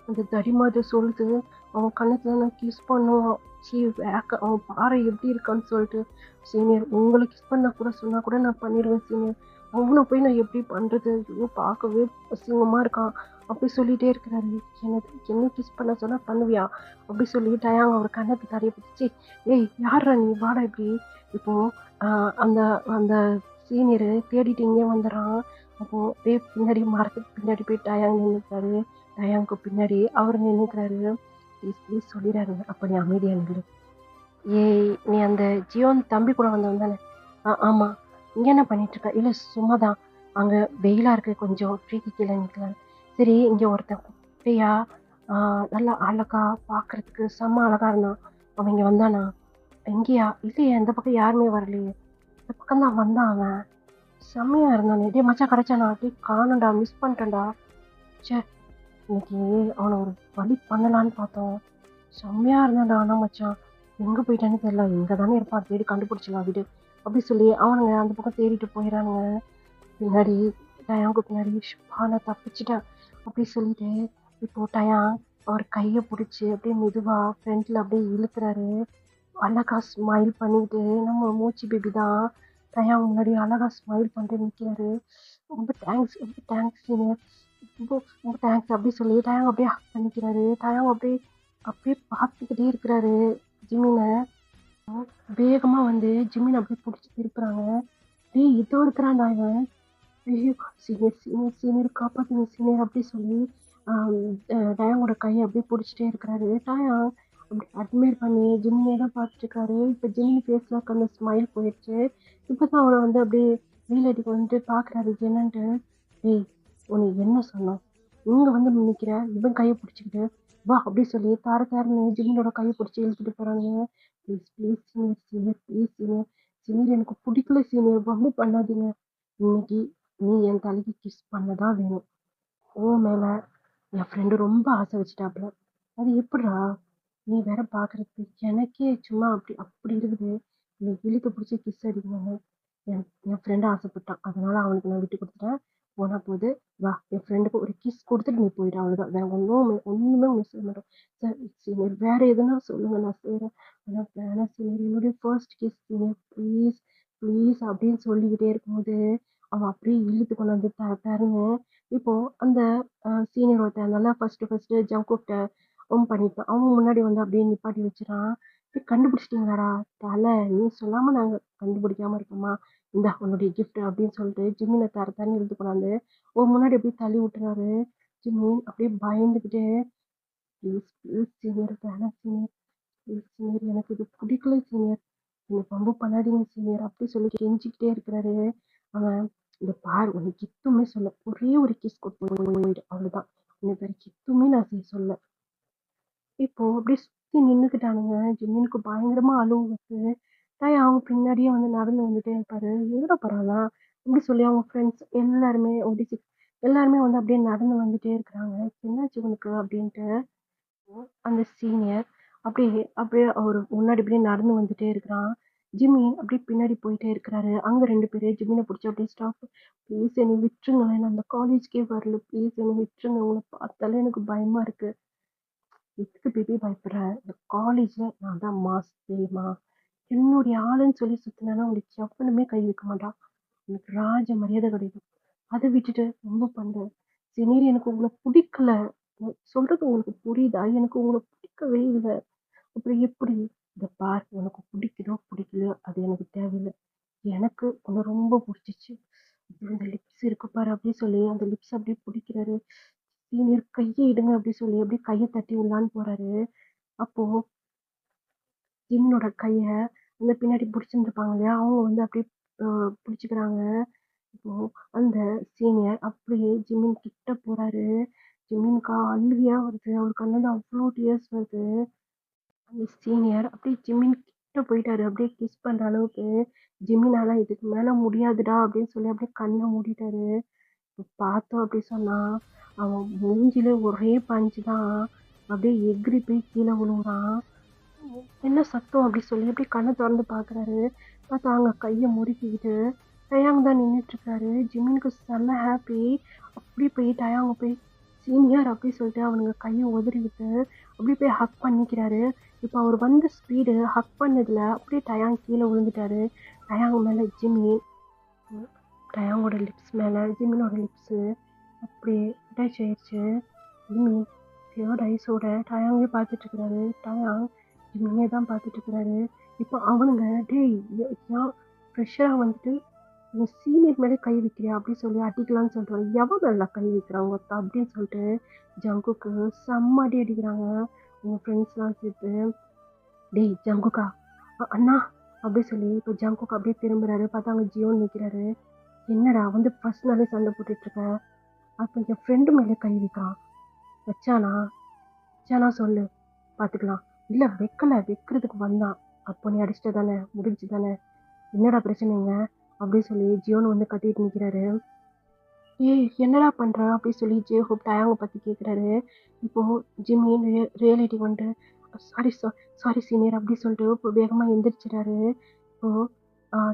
அந்த தடிமாத சொல்லுது, அவன் கண்ணத்துல நான் கிஸ் பண்ணுவான். அவன் பாறை எப்படி இருக்கான்னு சொல்லிட்டு. சீனியர் உங்களை கிஸ் பண்ண கூட சொன்னா கூட நான் பண்ணிடுவேன் சீனியர், அவனை போய் நான் எப்படி பண்றது? ஐயோ பார்க்கவே அசிங்கமா இருக்கான் அப்படி சொல்லிட்டே இருக்கிறாரு. என்ன கிஸ் பண்ண சொன்னா பண்ணுவியா அப்படி சொல்லி டயாங்க அவர் கண்ணத்தை தடைய பிடிச்சி, ஏய் யாரா நீ, வாடா இப்படி. இப்போ அந்த அந்த சீனியரு தேடிட்டு இங்கே வந்துடுறான். அப்போ பின்னாடி மரத்துக்கு பின்னாடி போய் டயாங்க நின்றுட்டாரு. டயாங்க்கு பின்னாடி அவர் நின்றுக்கிறாரு. ப்ளீஸ் ப்ளீஸ் சொல்லிடாரு, அப்போ நீ அமைதியா நில்லு. ஏய் நீ அந்த ஜியோன் தம்பி கூட வந்தவன் தானே? ஆமா. இங்க என்ன பண்ணிட்டு இருக்க? இல்ல சும்மாதான், அங்க வெயிலா இருக்கு, கொஞ்சம் ட்ரீக்கு கீழே நிக்கலாம். சரி, இங்க ஒருத்தன் குட்டையா நல்லா அழகா பாக்குறதுக்கு செம்ம அழகா இருந்தான், அவன் இங்க வந்தானா? எங்கேயா? இல்லையே, இந்த பக்கம் யாருமே வரலையே. இந்த பக்கம் தான் வந்தான் அவன், செம்மையா இருந்தானே. டே மச்சா கிடைச்சானா? டே காணண்டா, மிஸ் பண்ணிட்டேன்டா. சே, இன்னைக்கு அவனை ஒரு வழி பண்ணலான்னு பார்த்தோம். செம்மையா இருந்தான்டா. ஆனா மச்சான் எங்க போயிட்டான்னு தெரியல, இங்க தானே இருப்பான், தேடி கண்டுபிடிச்சலாம் விடு அப்படி சொல்லி அவனுங்க அந்த பக்கம் தேடிட்டு போயிடறானுங்க. பின்னாடி டயாங்கு பின்னாடி நான் தப்பிச்சிட்டேன் அப்படி சொல்லிட்டு இப்போ டயாங் அவர் கையை பிடிச்சி அப்படியே மெதுவா ஃப்ரெண்ட்ல அப்படியே இழுக்கிறாரு. அழகா ஸ்மைல் பண்ணிட்டு, நம்ம மூச்சு பேபி தான் டயாங் முன்னாடி அழகா ஸ்மைல் பண்ணிட்டு நிற்கிறாரு. ரொம்ப தேங்க்ஸ் சீனியர், ரொம்ப ரொம்ப தேங்க்ஸ் அப்படி சொல்லி டயாங் அப்படியே ஹக் பண்ணிக்கிறாரு. டயாங் அப்படியே அப்படியே பார்த்துக்கிட்டே இருக்கிறாரு ஜிமினை. வேகமா வந்து ஜிமின் அப்படியே பிடிச்சி திருப்புறாங்க. டேய் இதோ இருக்கிறான்டா இவன். ஐயோ சீனியர் சீனியர் சீனியர் காப்பாத்துங்க சீனியர் அப்படி சொல்லி டயாங்கோட கையை அப்படியே பிடிச்சிட்டே இருக்கிறாரு. டயாங் அப்படி அட்மையர் பண்ணி ஜிம்மியே தான் பார்த்துட்டு இருக்காரு. இப்போ ஜிம்மி ஃபேஸ்ல இருக்க அந்த ஸ்மைல் போயிடுச்சு. இப்போதான் அவரை வந்து அப்படியே வீலடிக்கு வந்துட்டு பார்க்குறாரு என்னன்ட்டு. டேய் உனக்கு என்ன சொன்னோம், இங்கே வந்து நிற்கிற இவன் கையை பிடிச்சிக்கிட்டு வா அப்படி சொல்லி தாரன்னு ஜிம்மியோட கையை பிடிச்சி இழுத்துட்டு போறாங்க. Please please senior senior please senior senior எனக்கு பிடிக்கல சீனியர், ரொம்ப பண்ணாதீங்க. இன்னைக்கு நீ என் தலைக்கு கிஸ் பண்ணதான் வேணும். உன் மேல என் ஃப்ரெண்டு ரொம்ப ஆசை வச்சுட்டாப்புல. அது எப்படிடா? நீ வேற பாக்குறதுக்கு எனக்கே சும்மா அப்படி அப்படி இருக்குது, நீ இழுத்து பிடிச்சி கிஸ் அடிக்கணும்னு என் என் ஃப்ரெண்டு ஆசைப்பட்டான், அதனால அவனுக்கு நான் விட்டு கொடுத்துட்டேன். போனா போது, வா என் ஃப்ரெண்டுக்கு ஒரு கிஸ் கொடுத்துட்டு நீ போயிடு, அவ்வளவுதான். வேற ஒண்ணுமே உன்னை செய்ய மாட்டோம். சார் சீனியர் வேற எதுனா சொல்லுங்க நான் செய்யறேன். ஆனா வேணாம் சீனியர், என்னுடைய first kiss senior please please அப்படின்னு சொல்லிக்கிட்டே இருக்கும்போது அவன் அப்படியே இழுத்து கொண்டு வந்து தரன்னு இப்போ அந்த சீனியர் ஒருத்தன் இருந்தான்ல ஃபர்ஸ்ட்டு ஜங்க்குக்ட்ட பண்ணிட்டான். அவன் முன்னாடி வந்து அப்படியே நிப்பாட்டி வச்சுறான். "ஏய் கண்டுபிடிச்சிட்டீங்களாடா? நீ சொல்லாம நாங்க கண்டுபிடிக்காம இருக்கோமா? இந்தா உன்னுடைய கிஃப்ட்" அப்படின்னு சொல்லிட்டு ஜிமின தர தரன்னு இழுத்து கொண்டாந்து முன்னாடி அப்படியே தள்ளி விட்டுறாரு. ஜிமின் அப்படியே பயந்துகிட்டே, "ப்ளீஸ் ப்ளீஸ் சீனியர் வேணாம் சீனியர். ப்ளீஸ் சீனியர் எனக்கு இது பிடிக்கல சீனியர். என்னை வம்பு பண்ணாதீங்க சீனியர்" அப்படி சொல்லி கெஞ்சிக்கிட்டே இருக்கிறாரு. அவன், "இந்த பாரு உனக்கு எதுவுமே சொல்ல. ஒரே ஒரு கிஸ் குடுத்து போயிடு. அவ்வளவுதான். உனக்கு வேற எதுவுமே நான் சொல்ல." இப்போ அப்படியே சுத்தி நின்னுக்கிட்டானுங்க. ஜிம்மினுக்கு பயங்கரமா அழுவ வருது. அவங்க பின்னாடியே வந்து நடந்து வந்துட்டே இருப்பாரு. "எங்கடா போறான்லாம்?" அப்படி சொல்லி அவங்க ஃப்ரெண்ட்ஸ் எல்லாருமே OD6 எல்லாருமே வந்து அப்படியே நடந்து வந்துட்டே இருக்கிறாங்க. "என்னாச்சு இவனுக்கு?" அப்படின்ட்டு. அந்த சீனியர் அப்படியே அப்படியே அவரு முன்னாடி இப்படியே நடந்து வந்துட்டே இருக்கிறான். ஜிம்மி அப்படியே பின்னாடி போயிட்டே இருக்கிறாரு. அங்க 2 பேரு ஜிம்மின புடிச்சு அப்படியே ஸ்டாப், "ப்ளீஸ் என்னை விட்டுருங்களேன். நான் அந்த காலேஜ்க்கே வரல. ப்ளீஸ் என்னை விட்டுருங்க. உங்கள பார்த்தாலே எனக்கு பயமா இருக்கு." "எதுக்கு பேபி பயப்படுற? இந்த காலேஜ்ல நான் தான் மாஸ் தெரியுமா? என்னுடைய ஆளுன்னு சொல்லி சுத்துனேன்னா உங்களுக்கு எவனுமே கை வைக்க மாட்டான். எனக்கு ராஜ மரியாதை கிடைக்கும். அத விட்டுட்டு ரொம்ப பண்ற. சரி எனக்கு உங்கள புடிக்கல. நான் சொல்றது உங்களுக்கு புரியுதா? எனக்கு உங்கள பிடிக்கவே இல்ல. அப்புறம் எப்படி? இத பார் உனக்கு பிடிக்குதோ, பிடிக்கலையோ அது எனக்கு தேவையில்ல. எனக்கு உன்ன ரொம்ப புடிச்சிச்சு. இந்த லிப்ஸ் இருக்கு பாரு" அப்படி சொல்லி அந்த லிப்ஸ் அப்படியே பிடிக்கிறாரு. "சீனியர் கைய எடுங்க" அப்படி சொல்லி அப்படியே கைய தட்டி விடலான்னு போறாரு. அப்போ ஜிம்மினோட கைய வந்து பின்னாடி புடிச்சிருந்துருப்பாங்க இல்லையா? அவங்க வந்து அப்படியே புடிச்சுக்கிறாங்க. இப்போ அந்த சீனியர் அப்படியே ஜிம்மின் கிட்ட போறாரு. ஜிம்மினுக்கு அழுகையா வருது. அவரு கண்லருந்து அவ்ளோ டியர்ஸ் வருது. அந்த சீனியர் அப்படியே ஜிம்மின் கிட்ட போயிட்டாரு. அப்படியே கிஸ் பண்ற அளவுக்கு, "ஜிம்மினால இதுக்கு மேல முடியாதுடா" அப்படின்னு சொல்லி அப்படியே கண்ண மூடிட்டாரு. பார்த்தோம் அப்படி சொன்னா, அவன் மூஞ்சில ஒரே பஞ்ச் தான். அப்படியே எகிறி போய் கீழ விழுகுறான். "என்ன சத்தம்?" அப்படி சொல்லி அப்படியே கண்ண தொறந்து பார்க்குறாரு. பார்த்தா அங்க கைய முறுக்கிக்கிட்டு டயாங் தான் நின்னுட்டுருக்காரு. ஜிமினுக்கு செம்ம ஹாப்பி. அப்படியே போய் டயாங்க போய், "சீனியர்" அப்படி சொல்லிட்டு அவனுங்க கைய உதறி விட்டு, அப்படியே போய் ஹக் பண்ணிக்கிறாரு. இப்ப அவரு வந்த ஸ்பீடு ஹக் பண்ணதுல அப்படியே டயாங் கீழ விழுந்துட்டாரு. டயாங் மேல ஜிம்மி, ம் டயாங்கோட லிப்ஸ் மேல ஜிம்மினோட லிப்ஸு அப்படியே அட்டாச் ஆயிருச்சு. ஜிம்மி பியர்ட் ஐஸோட டயாங்கே பார்த்துட்டுருக்காரு. டயாங் ஜிம்மியே தான் பார்த்துட்டுருக்காரு. இப்போ அவனுங்க, "டேய் ஏன் ஃப்ரெஷ்ஷரா வந்துட்டு உன் சீனியர் மேலே கை வைக்கிறியா?" அப்படி சொல்லி அடிக்கலான்னு சொல்றான். "எவன் மேல கை வைக்கிறான் ஒருத்தன்?" அப்படின்னு சொல்லிட்டு ஜங்குக்கு செம்ம அடி அடிக்கிறாங்க. அவங்க ஃப்ரெண்ட்ஸ்லாம் சேர்த்து, "டேய் ஜங்குக்கா, அண்ணா" அப்படி சொல்லி இப்போ ஜங்குக் அப்படியே திரும்புறாரு. பார்த்தா அங்க ஜியோன் நிக்கிறாரு. "என்னடா வந்து ஃபர்ஸ்ட் நாளே சண்டை போட்டுட்டு இருக்க? அப்ப என் ஃப்ரெண்டு மேல கை வைக்கிறான். வச்சானா? வச்சானா சொல்லு. பார்த்துக்கலாம்." "இல்ல வைக்கல. வைக்கிறதுக்கு வந்தான். அப்போ நீ அடிச்சிட்ட தானே? முடிஞ்சுச்சு தானே? என்னடா பிரச்சனைங்க?" அப்படி சொல்லி ஜியோன் வந்து கத்திட்டு நிக்கிறாரு. "ஏய் என்னடா பண்ற?" அப்படி சொல்லி ஜேஹோப் டயாங்க பத்தி கேட்குறாரு. இப்போ ஜிம்மி ரியாலிட்டி வந்துட்டு, "சாரி சாரி சீனியர்" அப்படி சொல்லிட்டு இப்போ வேகமா எந்திரிச்சுறாரு. இப்போ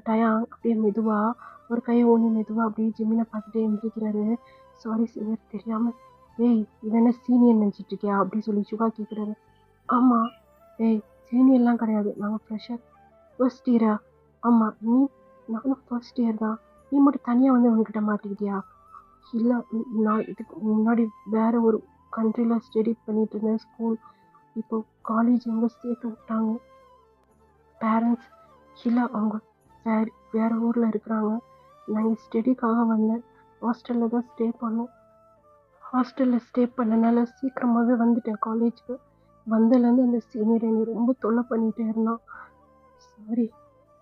டயாங் அப்படியே மெதுவா ஒரு கைய ஊனி மெதுவா அப்படியே ஜிம்மின பார்த்துட்டு எந்திரிக்கிறாரு. "சாரி சீனியர் தெரியாம." "ஏய் இவன் என்ன சீனியர் நினைச்சிட்டு இருக்கியா?" அப்படி சொல்லி சுகா கேட்குறாரு. "ஆமா." "ஏய் சீனியர்லாம் கிடையாது. நாங்க ஃப்ரெஷர்." "ஃபர்ஸ்ட் இயரா?" "ஆமா." "நீ?" "நானும் ஃபர்ஸ்ட் இயர் தான்." "நீ மட்டும் தனியா வந்து அவன்கிட்ட மாட்டிக்கிட்டியா?" "இல்ல. நான் இதுக்கு முன்னாடி வேற ஒரு கண்ட்ரில ஸ்டடி பண்ணிட்டு இருந்தேன் ஸ்கூல். இப்போ காலேஜ் இங்க சேர்த்து விட்டாங்க. பேரண்ட்ஸ் இல்ல அவங்க வேற வேற ஊர்ல இருக்கிறாங்க. நான் இங்க ஸ்டடிக்காக வந்தேன். ஹாஸ்டல்ல தான் ஸ்டே பண்ணோம். ஹாஸ்டல்ல ஸ்டே பண்ணனால சீக்கிரமாவே வந்துட்டேன் காலேஜ்க்கு. வந்ததுலேருந்து அந்த சீனியர் என்னை ரொம்ப தொல்லை பண்ணிட்டே இருந்தான். சாரி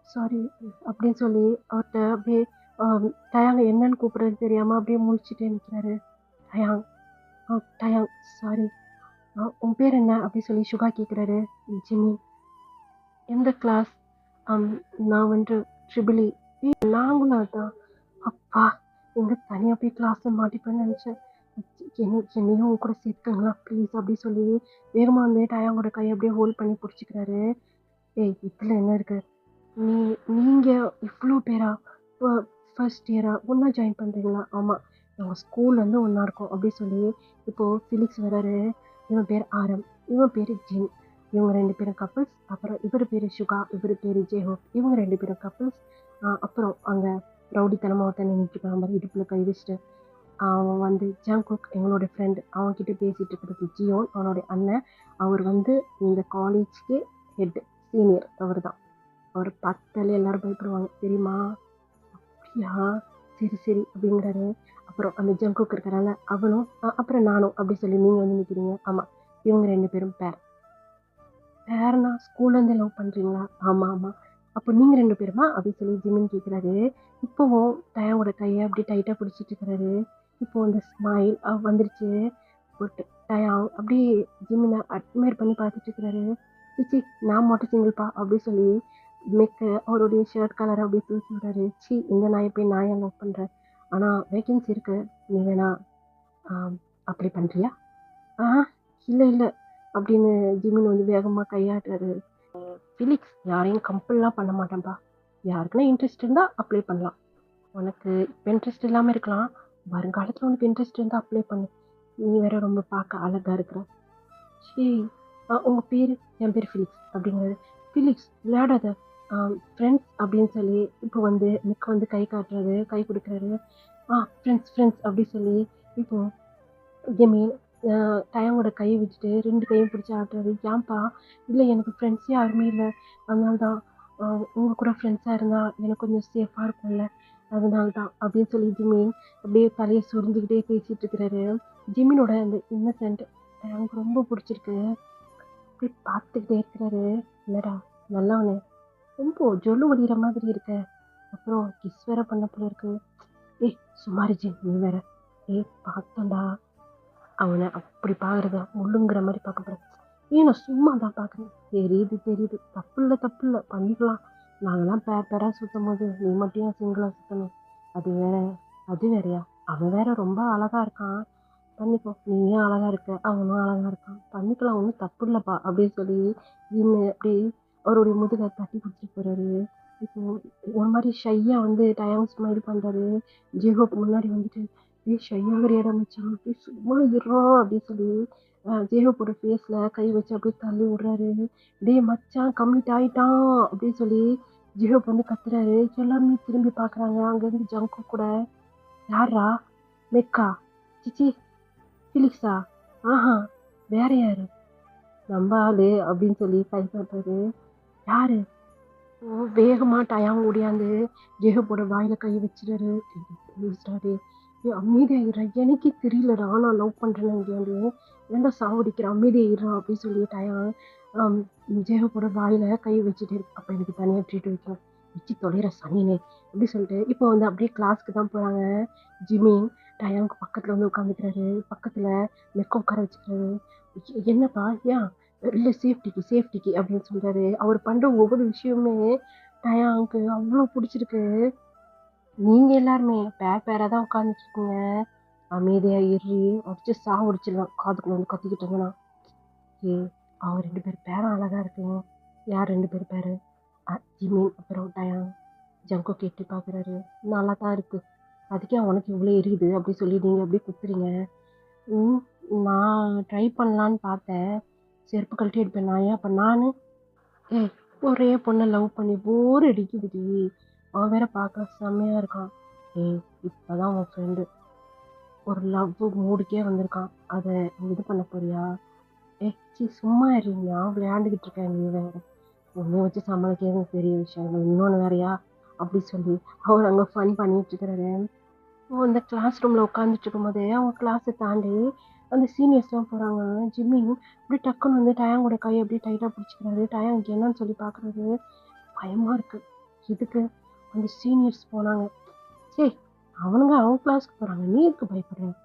சாரி" அப்படின்னு சொல்லி அவர்ட்ட அப்படியே டயாங்க என்னன்னு கூப்பிடுறது தெரியாம அப்படியே முழிச்சுட்டே நிற்கிறாரு. De Jong de Jong sorry. "உன் பேர் என்ன?" அப்படி சொல்லி சுகா கேட்குறாரு. "ஜிம்மி." "எந்த கிளாஸ்?" "அம் நான் வந்துட்டு ட்ரிபிள் இ." நாங்களும் அதான்." "அப்பா எங்க தனியா போய் கிளாஸ்ல மாட்டிப்பேன்னு நினைச்சேன். என்னையும் உன் கூட சேர்த்துக்கங்களா ப்ளீஸ்" அப்படி சொல்லி வேகமா வந்து டயாங்கோட கையை அப்படியே ஹோல்ட் பண்ணி பிடிச்சிக்கிறாரு. "ஏய் இதில் என்ன இருக்கு? நீ நீங்க இவ்ளோ பேரா? ஃப ஃபர்ஸ்ட் இயரா? ஒண்ணா ஜாயின் பண்றீங்களா?" "ஆமா. நாங்க ஸ்கூல்லேருந்து ஒண்ணா இருக்கோம்." அப்படி சொல்லி இப்போ ஃபிலிக்ஸ் வராரு. இவன் பேர் ஆரம். இவன் பேரு ஜின். இவங்க 2 பேரும் கப்பிள்ஸ். அப்புறம் இவரு பேரு சுகா. இவரு பேரு ஜேஹோப். இவங்க 2 பேரும் கப்பிள்ஸ். அப்புறம் அங்க ரவுடித்தனமா ஒருத்தன் நின்னுட்டு இருக்கான் பாரு இடுப்புல கை வச்சுட்டு. அவன் வந்து ஜங்குக் எங்களோட ஃப்ரெண்டு. அவன்கிட்ட பேசிட்டு இருக்கிறது ஜியோன், அவனுடைய அண்ணன். அவர் வந்து இந்த காலேஜ்க்கு ஹெட், சீனியர் அவர் தான். அவர் பார்த்தாலே எல்லாரும் பயப்படுவாங்க தெரியுமா? அப்படியா, சரி சரி அப்படிங்கிறாரு. அப்புறம் அந்த ஜங்குக் இருக்கிறாங்க, அவனும் அப்புறம் நானும் அப்படி சொல்லி நீங்கள் வந்து நிற்கிறீங்க. ஆமாம், இவங்க 2 பேரும் பேர். பேர்னா ஸ்கூல்லேருந்து லவ் பண்ணுறீங்களா? ஆமாம் ஆமாம். அப்போ நீங்கள் 2 பேருமா அப்படின்னு சொல்லி ஜிமின் கேட்குறாரு. இப்போவும் டயாவோட கையை அப்படி டைட்டாக பிடிச்சிட்டு இருக்கிறாரு. இப்போ அந்த ஸ்மைல் வந்துருச்சு. பட் டயாங் அப்படியே ஜிமினை அட்மையர் பண்ணி பார்த்துட்டு இருக்கிறாரு. சிச்சி, நான் மட்டும் சிங்கிள்ப்பா அப்படி சொல்லி மெக்க அவருடைய ஷர்ட் கலரை அப்படியே தூக்கி விடுறாரு. சி, இந்த நாயை போய் நான் ஏன் லவ் பண்ணுறேன்? ஆனால் வேகன்சி இருக்கு, நீ வேணா அப்ளை பண்ணுறியா? ஆ, இல்லை இல்லை அப்படின்னு ஜிமின் வந்து வேகமாக கையாட்டுறாரு. ஃபிலிக்ஸ், யாரையும் கம்பல்லாம் பண்ண மாட்டேன்ப்பா. யாருக்குன்னா இன்ட்ரெஸ்ட் இருந்தால் அப்ளை பண்ணலாம். உனக்கு இப்போ இன்ட்ரெஸ்ட் இல்லாமல் இருக்கலாம், வருங்காலத்தில் உனக்கு இன்ட்ரெஸ்ட் இருந்தால் அப்ளை பண்ணு. நீ வேற ரொம்ப பார்க்க அழகாக இருக்கிற. சரி, உங்கள் பேர்? என் பேர் ஃபிலிக்ஸ் அப்படிங்கிறது. ஃபிலிக்ஸ் விளையாடாத, ஃப்ரெண்ட்ஸ் அப்படின்னு சொல்லி இப்போ வந்து மிக்க வந்து கை காட்டுறாரு, கை கொடுக்குறாரு. ஃப்ரெண்ட்ஸ் ஃப்ரெண்ட்ஸ் அப்படி சொல்லி இப்போ ஜமீன் டயங்கோட கையை வச்சுட்டு 2 கையும் பிடிச்சி ஆட்டுறாரு. ஏன்ப்பா? இல்லை, எனக்கு ஃப்ரெண்ட்ஸே யாருமே இல்லை, அதனால தான் உங்கள் கூட ஃப்ரெண்ட்ஸாக இருந்தால் எனக்கு கொஞ்சம் சேஃபாக இருக்கும்ல, அதனால தான் அப்படின்னு சொல்லி ஜிமின் அப்படியே தலையை சொரிஞ்சுக்கிட்டே பேசிகிட்டு இருக்கிறாரு. ஜிமினோட அந்த இன்னசென்ட் எனக்கு ரொம்ப பிடிச்சிருக்கு. அப்படி பார்த்துக்கிட்டே இருக்கிறாரு. இல்லடா நல்லவனே, ரொம்ப ஜொல்லு ஒளிகிற மாதிரி இருக்க. அப்புறம் கிஸ் வேற பண்ண போல இருக்கு. ஏய் சுமாரி ஜிம், நீ வேற. பார்த்தோண்டா, அவனை அப்படி பார்க்குறத முள்ளுங்கிற மாதிரி பார்க்க போகிறேன். நான் சும்மா தான் பார்க்குறேன். தெரியுது தெரியுது, தப்பு இல்லை பண்ணிக்கலாம். நாங்களாம் பேராக சுற்றும் போது நீ மட்டும் ஏன் சிங்கிளாக சுற்றணும்? அது வேறையா? அவன் வேற ரொம்ப அழகாக இருக்கான், பண்ணிக்கோ. நீயும் அழகாக இருக்க, அவனும் அழகாக இருக்கான், பண்ணிக்கலாம், ஒன்றும் தப்பு இல்லைப்பா அப்படின்னு சொல்லி இன்னும் அப்படி அவருடைய முதுகை தட்டி பிடிச்சிட்டு போகிறாரு. இப்போ ஒரு மாதிரி ஷையாக வந்து டயம் ஸ்மைல் பண்ணுறாரு. ஜேஹோப் முன்னாடி வந்துட்டு, ஷையாகிறியாடா மச்சான், சும்மா இருறோம் அப்படின்னு சொல்லி ஜேஹோப்போட ஃபேஸில் கை வச்சு அப்படியே தள்ளி விடுறாரு. மச்சான் கம்மிட் ஆயிட்டான் அப்படின்னு சொல்லி ஜேஹோப் வந்து கத்துறாரு. எல்லாருமே திரும்பி பார்க்குறாங்க. அங்கேருந்து ஜங்கு கூட, யாரா? மெக்கா? சிச்சி, ஃபிலிக்ஸா? ஆஹா, வேற யாரு? நம்ம ஆளு அப்படின்னு சொல்லி கை காட்டுறாரு. யாரு? வேகமாக டயாங் ஓடியாந்து ஜேஹப்போட வாயில கை வச்சிடாரு. அமைதியாகிடுறா, எனக்கே தெரியலடா நான் லவ் பண்ணுறேன்னு இங்கேயாண்டு ஏன்டா சாவடிக்கிறேன், அமைதியாகிடுறான் அப்படின்னு சொல்லி டயாங் ஜேஹப்போட வாயில கை வச்சுட்டு இருக்கு. அப்போ எனக்கு தனியாக ட்ரீட் வைக்கணும், வச்சு தொலைகிற சனினே அப்படி சொல்லிட்டு இப்போ வந்து அப்படியே கிளாஸ்க்கு தான் போகிறாங்க. ஜிமின் டயாங்க்கு பக்கத்தில் வந்து உட்காந்துக்கிறாரு. பக்கத்தில் மெக்க உட்கார வச்சுக்கிறாரு. என்னப்பா, ஏன்? இல்லை, சேஃப்டிக்கு அப்படின்னு சொல்கிறாரு. அவர் பண்ணுற ஒவ்வொரு விஷயமுமே டயாங்க்கு அவ்வளோ பிடிச்சிருக்கு. நீங்கள் எல்லாருமே பேராக தான் உட்காந்துட்ருக்கீங்க, அமைதியாக இரு, அடிச்சு சாவடிச்சிடலாம் காதுக்குள்ள வந்து கத்திக்கிட்டு இருந்தேன்னா. அவர் 2 பேர் பேரும் அழகாக இருக்குங்க. யார் 2 பேர் பேர்? ஜிமின் அப்புறம் டயாங். ஜங்கோ கேட்டு பார்க்குறாரு. நல்லா தான் இருக்குது, அதுக்கே அவனுக்கு இவ்வளோ எரியுது அப்படி சொல்லி நீங்கள் அப்படியே குத்துறீங்க. நான் ட்ரை பண்ணலான்னு பார்த்தேன், செருப்பு கழட்டி எடுப்பேன் நான், ஏன் அப்போ நான்? ஒரே பொண்ணை லவ் பண்ணி போர் அடிக்குதுடி, அவன் வேற பார்க்க செம்மையாக இருக்கான். இப்போ தான் உன் ஃப்ரெண்டு ஒரு லவ் மூடுக்கே வந்திருக்கான், அதை இது பண்ண போறியா? சும்மா இருக்கியா, விளையாண்டுக்கிட்டு இருக்கேன், நீ வேற உன்னை வச்சு சமாளிக்கிறது பெரிய விஷயம், இன்னொன்று வேறையா அப்படி சொல்லி அவர் அங்கே ஃபன் பண்ணிட்டு இருக்கிறாரு. அந்த கிளாஸ் ரூமில் உட்காந்துட்டு இருக்கும்போதே அவங்க கிளாஸை தாண்டி அந்த சீனியர்ஸ்லாம் போகிறாங்க. ஜிம்மின் இப்படி டக்குன்னு வந்து டயாங்கோட கையை அப்படியே டைட்டாக பிடிச்சிக்கிறாரு. டயாங்க்கு என்னன்னு சொல்லி பார்க்குறாரு. பயமாக இருக்குது. இதுக்கு அந்த சீனியர்ஸ் போனாங்க. சரி, அவனுங்க அவங்க கிளாஸ்க்கு போகிறாங்க, நீ எதுக்கு பயப்படுறேன்?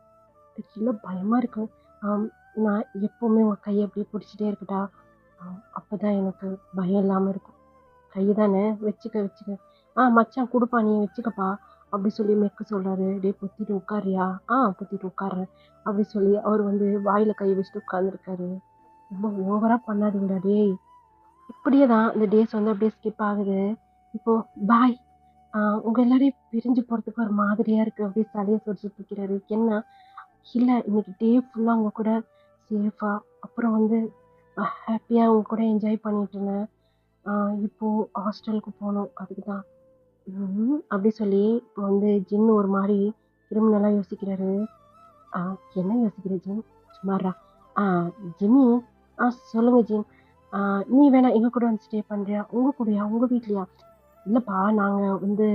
இல்லை, பயமாக இருக்கு. நான் எப்போவுமே உங்கள் கையை அப்படியே பிடிச்சிட்டே இருக்கட்டா, அப்போ தான் எனக்கு பயம் இல்லாமல் இருக்கும். கை தானே, வச்சுக்க. மச்சான் கொடுப்பா, நீ வச்சுக்கப்பா அப்படி சொல்லி மெக்க சொல்கிறாரு. பொத்திட்டு உட்காரியா? பொத்திட்டு உட்கார்றேன் அப்படி சொல்லி அவர் வந்து வாயில் கை வச்சுட்டு உட்காந்துருக்காரு. ரொம்ப ஓவராக பண்ணாதீங்கடா டேய். இப்படியே தான் இந்த டேஸ் வந்து அப்படியே ஸ்கிப் ஆகுது. இப்போது பாய், உங்கள் எல்லாரையும் பிரிஞ்சு போகிறதுக்கு ஒரு மாதிரியாக இருக்குது அப்படியே தலையை சொடிச்சுட்டு இருக்கிறாரு. என்ன? இல்லை, இன்னைக்கு டே ஃபுல்லாக அவங்க கூட சேஃபாக, அப்புறம் வந்து ஹாப்பியாக அவங்க கூட என்ஜாய் பண்ணிட்டு இருந்தேன். இப்போது ஹாஸ்டலுக்கு போகணும், அதுக்கு தான் அப்படி சொல்லி இப்போ வந்து ஜின்னு ஒரு மாதிரி கிரிமினலா யோசிக்கிறாரு. ஆ என்ன யோசிக்கிற ஜிம்? சும்மாறா. ஆ ஜிம்மி, சொல்லுங்க ஜிம். ஆ நீ வேணா எங்க கூட வந்து ஸ்டே பண்றியா? உங்க கூடயா? உங்க வீட்லயா? இல்லப்பா, நாங்க வந்து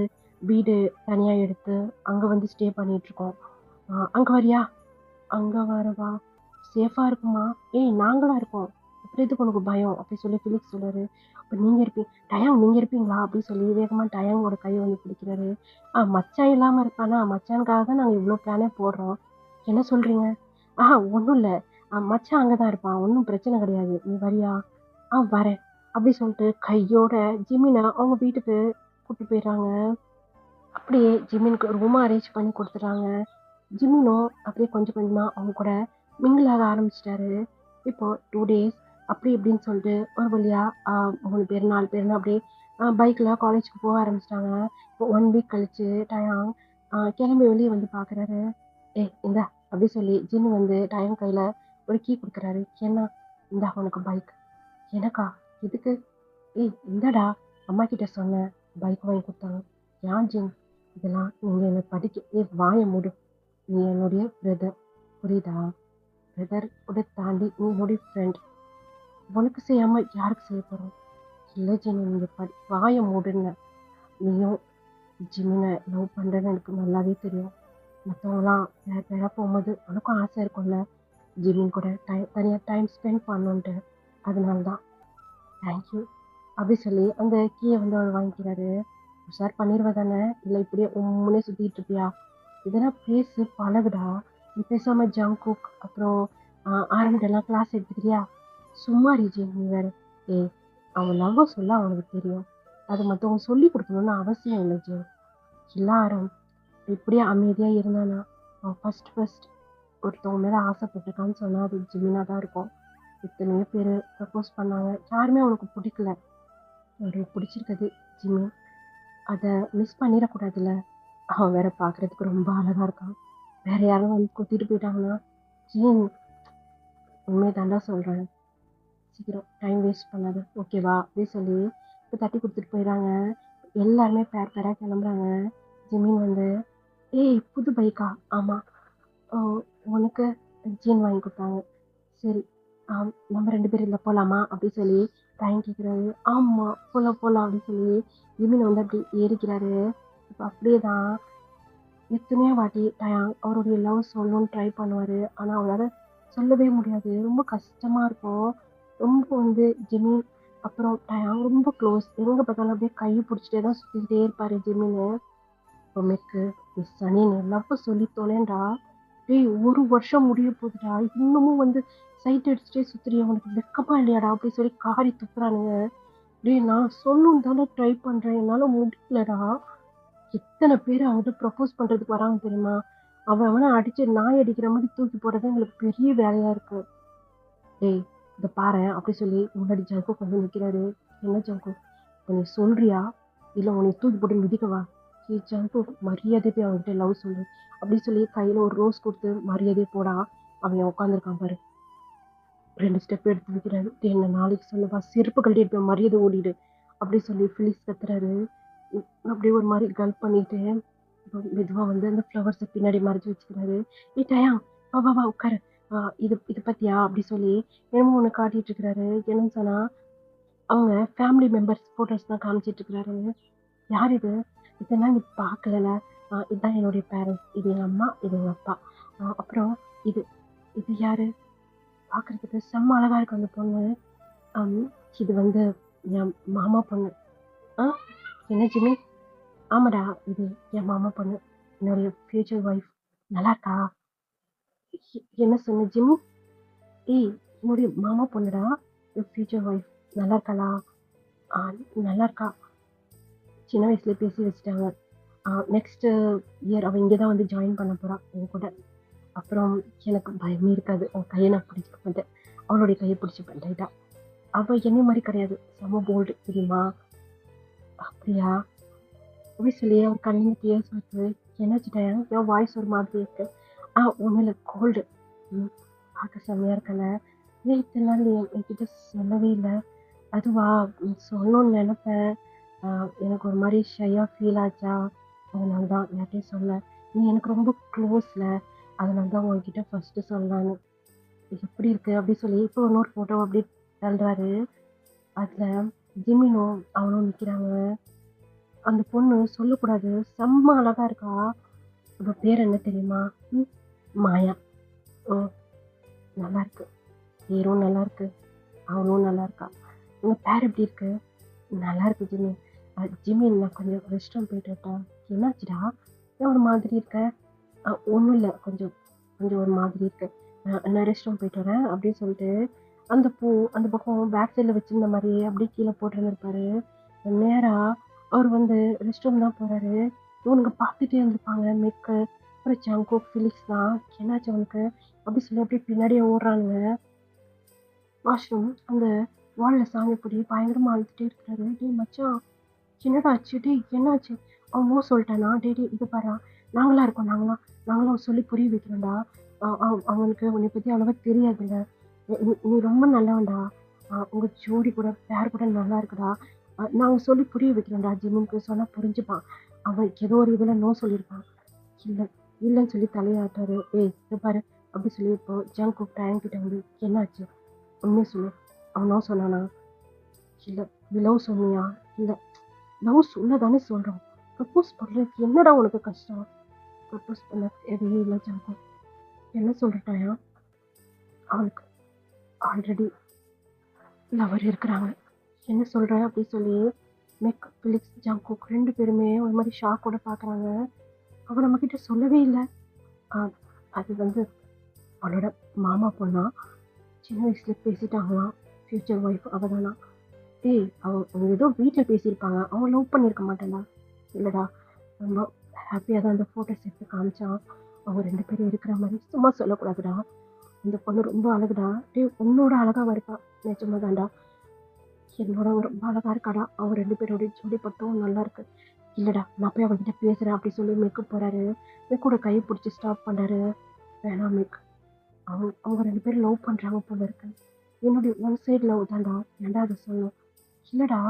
வீடு தனியா எடுத்து அங்க வந்து ஸ்டே பண்ணிட்டுருக்கோம். அங்க வரியா? அங்க வரவா? சேஃபா இருக்குமா? ஏய் நாங்கலாம் இருக்கோம். அப்புறம் எதுக்கு உனக்கு பயம்? அப்படி சொல்லி ஃபிலிக்ஸ் சொல்றாரு. அப்ப டயான் நீங்க இருப்பீங்களா? அப்படின்னு சொல்லி வேகமா டயானோட கைய வந்து பிடிக்கிறாரு. மச்சான் இல்லாம இருப்பானா? மச்சானுக்காக தான் நாங்க இவ்ளோ பிளானே போடுறோம். என்ன சொல்றீங்க? ஒண்ணும் இல்ல. மச்சான் அங்க தான் இருப்பான். ஒண்ணும் பிரச்சனை கிடையாது. நீ வரியா? வரேன். அப்படி சொல்லிட்டு கையோட ஜிமின அவங்க வீட்டுக்கு கூட்டிட்டு போயிடுறாங்க. அப்படியே ஜிமினுக்கு ரூம் அரேஞ்ச் பண்ணி குடுத்துடுறாங்க. ஜிமினும் அப்படியே கொஞ்சம் கொஞ்சமா அவங்க கூட மிங்கிள் ஆக ஆரம்பிச்சுட்டாரு. இப்போ 2 டேஸ் அப்படி இப்படின்னு சொல்லிட்டு ஒரு வழியா 3 பேர் 4 பேர்னு அப்படியே பைக்ல காலேஜ்க்கு போக ஆரம்பிச்சிட்டாங்க. இப்போ 1 வீக் கழிச்சு டயான் கிளம்பி வெளியே வந்து பார்க்குறாரு. இந்தா அப்படி சொல்லி ஜின்னு வந்து டயான் கையில ஒரு கீ கொடுக்குறாரு. என்ன? இந்தா உனக்கு பைக். எனக்கா? எதுக்கு? இந்தடா அம்மா கிட்ட சொன்னேன், பைக் வாங்கி கொடுத்தாங்க. ஏன் ஜின்? இதெல்லாம் நீங்க என்ன படிக்க வாய மூடு. நீ என்னுடைய பிரதர், புரியுதா? பிரதர் கூட தாண்டி நீ என்னுடைய ஃப்ரெண்ட். உனக்கு செய்யாம யாருக்கு செய்ய போறோம்? இல்ல ஜின், நீங்க வாய மூடுன்னு. நீயும் ஜிமினை லவ் பண்றேன்னு எனக்கு நல்லாவே தெரியும். மற்றவங்களாம் வேற வேற போகும்போது உனக்கும் ஆசை இருக்கும்ல, ஜிமின் கூட தனியா டைம் ஸ்பெண்ட் பண்ணணுன்ட்டு. அதனால தான். தேங்க்யூ அப்படி சொல்லி அந்த கீயை வந்து அவர் வாங்கிக்கிறாரு. உஷார் பண்ணிடுவ தானே? இல்லை இப்படியே உம்முன்னே சுத்திட்டு இருப்பியா? இதெல்லாம் பேசு, பழகுடா. நீ பேசாம ஜங்குக் அப்புறம் ஆரம்பிட்டெல்லாம் கிளாஸ் எடுத்துக்கிறியா? சும்மா ரீஜி, நீ வேற. ஏய், அவன் லவ்வ சொல்ல அவனுக்கு தெரியும். அது மற்றவங்க சொல்லி கொடுக்கணும்னு அவசியம் இல்லை ஜி. எல்லாரும் இப்படியே அமைதியா இருந்தானா அவன் ஃபர்ஸ்ட் ஒருத்தவங்க மேல ஆசைப்பட்டிருக்கான்னு சொன்னா அது ஜிமினா தான் இருக்கும். எத்தனையோ பேர் ப்ரப்போஸ் பண்ணாங்க, யாருமே அவனுக்கு பிடிக்கல. அவருக்கு பிடிச்சிருக்குது ஜிம்மி. அதை மிஸ் பண்ணிடக்கூடாதுல்ல. அவன் வேற பார்க்கறதுக்கு ரொம்ப அழகா இருக்கான். வேற யாரும் வந்து குத்திட்டு போயிட்டாங்கன்னா ஜீன், உண்மையை தாண்டா சொல்றேன். சீக்கிரம் டைம் வேஸ்ட் பண்ணாது, ஓகேவா? அப்படின்னு சொல்லி இப்போ தட்டி கொடுத்துட்டு போயிடுறாங்க. எல்லாருமே பேர் பேராக கிளம்புறாங்க. ஜிமின் வந்து, புது பைக்கா? ஆமாம். உனக்கு ஜீன் வாங்கி கொடுத்தாங்க. சரி, நம்ம 2 பேரும் இதில் போகலாமா? அப்படி சொல்லி டைம் கேட்குறாரு. ஆமாம், போகலாம் அப்படின்னு சொல்லி ஜிமின் வந்து அப்படி ஏறிக்கிறாரு. இப்போ அப்படியே தான் எத்தனையோ வாட்டி டயான் அவருடைய லவ் சொல்லணும்னு ட்ரை பண்ணுவார். ஆனால் அவரால் சொல்லவே முடியாது. ரொம்ப கஷ்டமாக இருக்கும். ரொம்ப வந்து ஜிமின் அப்புறம் டயான் ரொம்ப க்ளோஸ். எங்கே பார்த்தாலும் அப்படியே கை பிடிச்சிட்டே தான் சுற்றிக்கிட்டே இருப்பார் ஜிமின்னு. அப்புறமேக்கு சனி, நீ லவ் சொல்லி தொலைண்டா. ஒரு வருஷம் முடிய போகுதுடா, இன்னமும் வந்து சைட் அடிச்சுட்டே சுத்துறியா? உனக்கு வெக்கமா இல்லையாடா? அப்படி சொல்லி காரி துப்புறானுங்க. நான் சொல்லணும்னு தானே ட்ரை பண்றேன், என்னால முடியலடா. எத்தனை பேர் அவன்கிட்ட ப்ரப்போஸ் பண்றதுக்கு வராங்க தெரியுமா? அவனை அடிச்சு நாய் அடிக்கிற மாதிரி தூக்கி போடுறது எங்களுக்கு பெரிய வேலையா இருக்கு. இதை பாரு அப்படி சொல்லி முன்னாடி ஜங்கு கொண்டு நிற்கிறாரு. என்ன ஜங்கு, நீ சொல்றியா இல்லை உன்னை தூக்கி போட்டு மிதிக்கவா? ஜங்கு, மரியாதை போய் அவன்கிட்ட லவ் சொல்லு அப்படி சொல்லி கையில ஒரு ரோஸ் கொடுத்து மரியாதை போடா. அவன் உட்காந்துருக்கான் பாரு. 2 ஸ்டெப் எடுத்து வைக்கிறாரு. என்ன நாளைக்கு சொல்லுவா, செருப்பு கழட்டிட்டு போய் மரியாதை ஓடிடு அப்படி சொல்லி ஃபிலிக்ஸ் கத்துறாரு. அப்படியே ஒரு மாதிரி கல்ப் பண்ணிட்டு மெதுவா வந்து அந்த ஃப்ளவர்ஸை பின்னாடி மறைச்சு வச்சுக்கிறாரு. டயா, வா உட்காரு. இது பத்தியா அப்படி சொல்லி என்னமோ ஒன்று காட்டிட்டு இருக்கிறாரு. என்னன்னு சொன்னா அவங்க ஃபேமிலி மெம்பர்ஸ் ஃபோட்டோஸ் தான் காமிச்சிட்டு இருக்கிறாரு. யார் இது? இதெல்லாம் நீ பார்க்கல. இதுதான் என்னுடைய பேரண்ட்ஸ். இது எங்கள் அம்மா, இது எங்கள் அப்பா. அப்புறம் இது இது யாரு? பார்க்கறதுக்கு செம்ம அழகா இருக்கு அந்த பொண்ணு. இது வந்து என் மாமா பொண்ணு. என்ன ஜிம்மி? ஆமாடா, இது என் மாமா பொண்ணு, என்னுடைய ஃபியூச்சர் ஒய்ஃப். நல்லா இருக்கா? என்ன சொன்ன ஜிம்மி? என்னுடைய மாமா பொண்ணுடா, ஃபியூச்சர் ஒய்ஃப். நல்லா இருக்காளா? நல்லா இருக்கா. சின்ன வயசுல பேசி வச்சுட்டாங்க. நெக்ஸ்ட் இயர் அவள் இங்கே தான் வந்து ஜாயின் பண்ண போகிறான் என் கூட. அப்புறம் எனக்கு பயமே இருக்காது, அவன் கையை நான் பிடிச்சிக்க மாட்டேன். அவளுடைய கையை பிடிச்சிப்பேன் லைட்டா. அவள் என்ன மாதிரி கிடையாது, செம்ம போல்டு தெரியுமா? அப்படியா? அப்படி சொல்லி அவர் கண்ணில் டியர்ஸ் வருது. என்னாச்சுட்டாயா? என் வாய்ஸ் ஒரு மாதிரி இருக்கு. ஒன்றும் இல்லை, கோல்டு. பார்க்க செம்மையா இருக்கல. இத்தனை நாள் என்கிட்ட சொல்லவே இல்லை. அதுவா, சொல்லணும்னு நினைப்பேன். எனக்கு ஒரு மாதிரி ஷையாக ஃபீல் ஆச்சா, அதனால தான் யார்கிட்டையும் சொல்ல. நீ எனக்கு ரொம்ப க்ளோஸ்ல. அதனால தான் உன்கிட்ட ஃபர்ஸ்ட்டு சொல்லலான்னு. எப்படி இருக்கு? அப்படி சொல்லி இப்போ இன்னொரு ஃபோட்டோ அப்படியே தள்ளுறாரு. அதுல ஜிமினும் அவனும் நிக்கிறாங்க. அந்த பொண்ணு சொல்லக்கூடாது. செம்ம அழகா இருக்கா. அவ பேர் என்ன தெரியுமா? ம். மாயா. ஓ! நல்லா இருக்கு. பேரும் நல்லா இருக்கு. அவளும் நல்லா இருக்கா. உங்க பேர் எப்படி இருக்கு? நல்லா இருக்கு ஜிமின். ஜிமின் நான் கொஞ்சம் ரெஸ்ட் ரூம் போயிட்டு வரட்டா? என்னாச்சுடா? ஏன் ஒரு மாதிரி இருக்க? ஒண்ணும் இல்ல. கொஞ்சம் கொஞ்சம் ஒரு மாதிரி இருக்கு. நான் ரெஸ்ட் ரூம் போயிட்டு வரேன் அப்படின்னு சொல்லிட்டு, அந்த பூ அந்த பக்கம் பேக் சைடுல வச்சிருந்த மாதிரியே அப்படியே கீழே போட்டிருந்திருப்பாரு. நேரா அவர் வந்து ரெஸ்ட் ரூம் தான் போறாரு. இவனுங்க பார்த்துட்டே இருந்திருப்பாங்க. மெக்கு, அப்புறம் ஜங்குக், ஃபிலிக்ஸ் தான். என்னாச்சு அவனுக்கு? அப்படி சொல்லி அப்படியே பின்னாடியே ஓடுறானுங்க. வாஷ்ரூம் அந்த வால்ல சாமி போட்டு பயங்கரமா அழுதுட்டே இருக்கிறாரு. டேய் மச்சான், என்னடா ஆச்சு? டேய் என்னாச்சு? அவன் நோ சொல்லிட்டானா? டேய் டேய் இது பாரா, நாங்களா இருக்கோம், நாங்களாம் சொல்லி புரிய வைக்கிறோம்டா. அவனுக்கு உன்னை பத்தி அவ்வளவா தெரியாதுல்ல. நீ ரொம்ப நல்லவன்டா. உங்க ஜோடி கூட பேர் கூட நல்லா இருக்குடா. நாங்க சொல்லி புரிய வைக்கிறோம்டா. ஜிம்முக்கு சொன்னா புரிஞ்சுப்பான். அவன் ஏதோ ஒரு இதுல நோ சொல்லியிருப்பான். இல்ல இல்லைன்னு சொல்லி தலையாட்டாரு. ஏய் இது பாரு அப்படி சொல்லி இப்போ ஜங்க் கூப்பிட்டா என்கிட்ட வந்து என்னாச்சு? உண்மையை சொல்லு. அவன் நோ சொன்னானா? இல்ல. நீ லவ் சொன்னியா? இல்ல. லவ் சொல்ல தானே சொல்றோம். ப்ரப்போஸ் பண்றதுக்கு என்னடா உனக்கு கஷ்டம்? ப்ரப்போஸ் பண்ண தேவையே இல்லை ஜாங்கு. என்ன சொல்லிட்டாயா? அவளுக்கு ஆல்ரெடி லவர் இருக்கிறாங்க. என்ன சொல்ற அப்படி சொல்லி மெக், பிலிக்ஸ், ஜாங்கோக் 2 பேருமே ஒரு மாதிரி ஷாக்கோட பார்க்குறாங்க. அவன் நம்ம கிட்ட சொல்லவே இல்லை. அது வந்து அவளோட மாமா பொண்ணா, சின்ன வயசுல பேசிட்டாங்களாம். Future wife அவதானா. ஏய் அவங்க ஏதோ வீட்டில் பேசியிருப்பாங்க. அவங்க லவ் பண்ணியிருக்க மாட்டேன்டா. இல்லைடா, ரொம்ப ஹாப்பியாக தான் அந்த ஃபோட்டோஸ் எடுத்து காமிச்சான். அவங்க 2 பேரும் இருக்கிற மாதிரி சும்மா சொல்லக்கூடாதுடா. இந்த பொண்ணு ரொம்ப அழகுடா. டேய் உன்னோட அழகாக இருப்பா. நிஜமா தான்டா. என்னோட ரொம்ப அழகா இருக்காடா. அவங்க 2 பேரோட ஜோடி பட்டும் நல்லா இருக்கு. இல்லைடா, நான் போய் அவங்ககிட்ட பேசுகிறேன் அப்படி சொல்லி மேக்கப் போகிறாரு. மேக்கோட கையை பிடிச்சி ஸ்டாப் பண்ணாரு. வேணாம் மேக், அவங்க 2 பேரும் லவ் பண்ணுறாங்க போல இருக்கு. என்னுடைய ஒன் சைடு லவ் தான்டா. ஏன்டா அதை சொல்லணும்? இல்லைடா,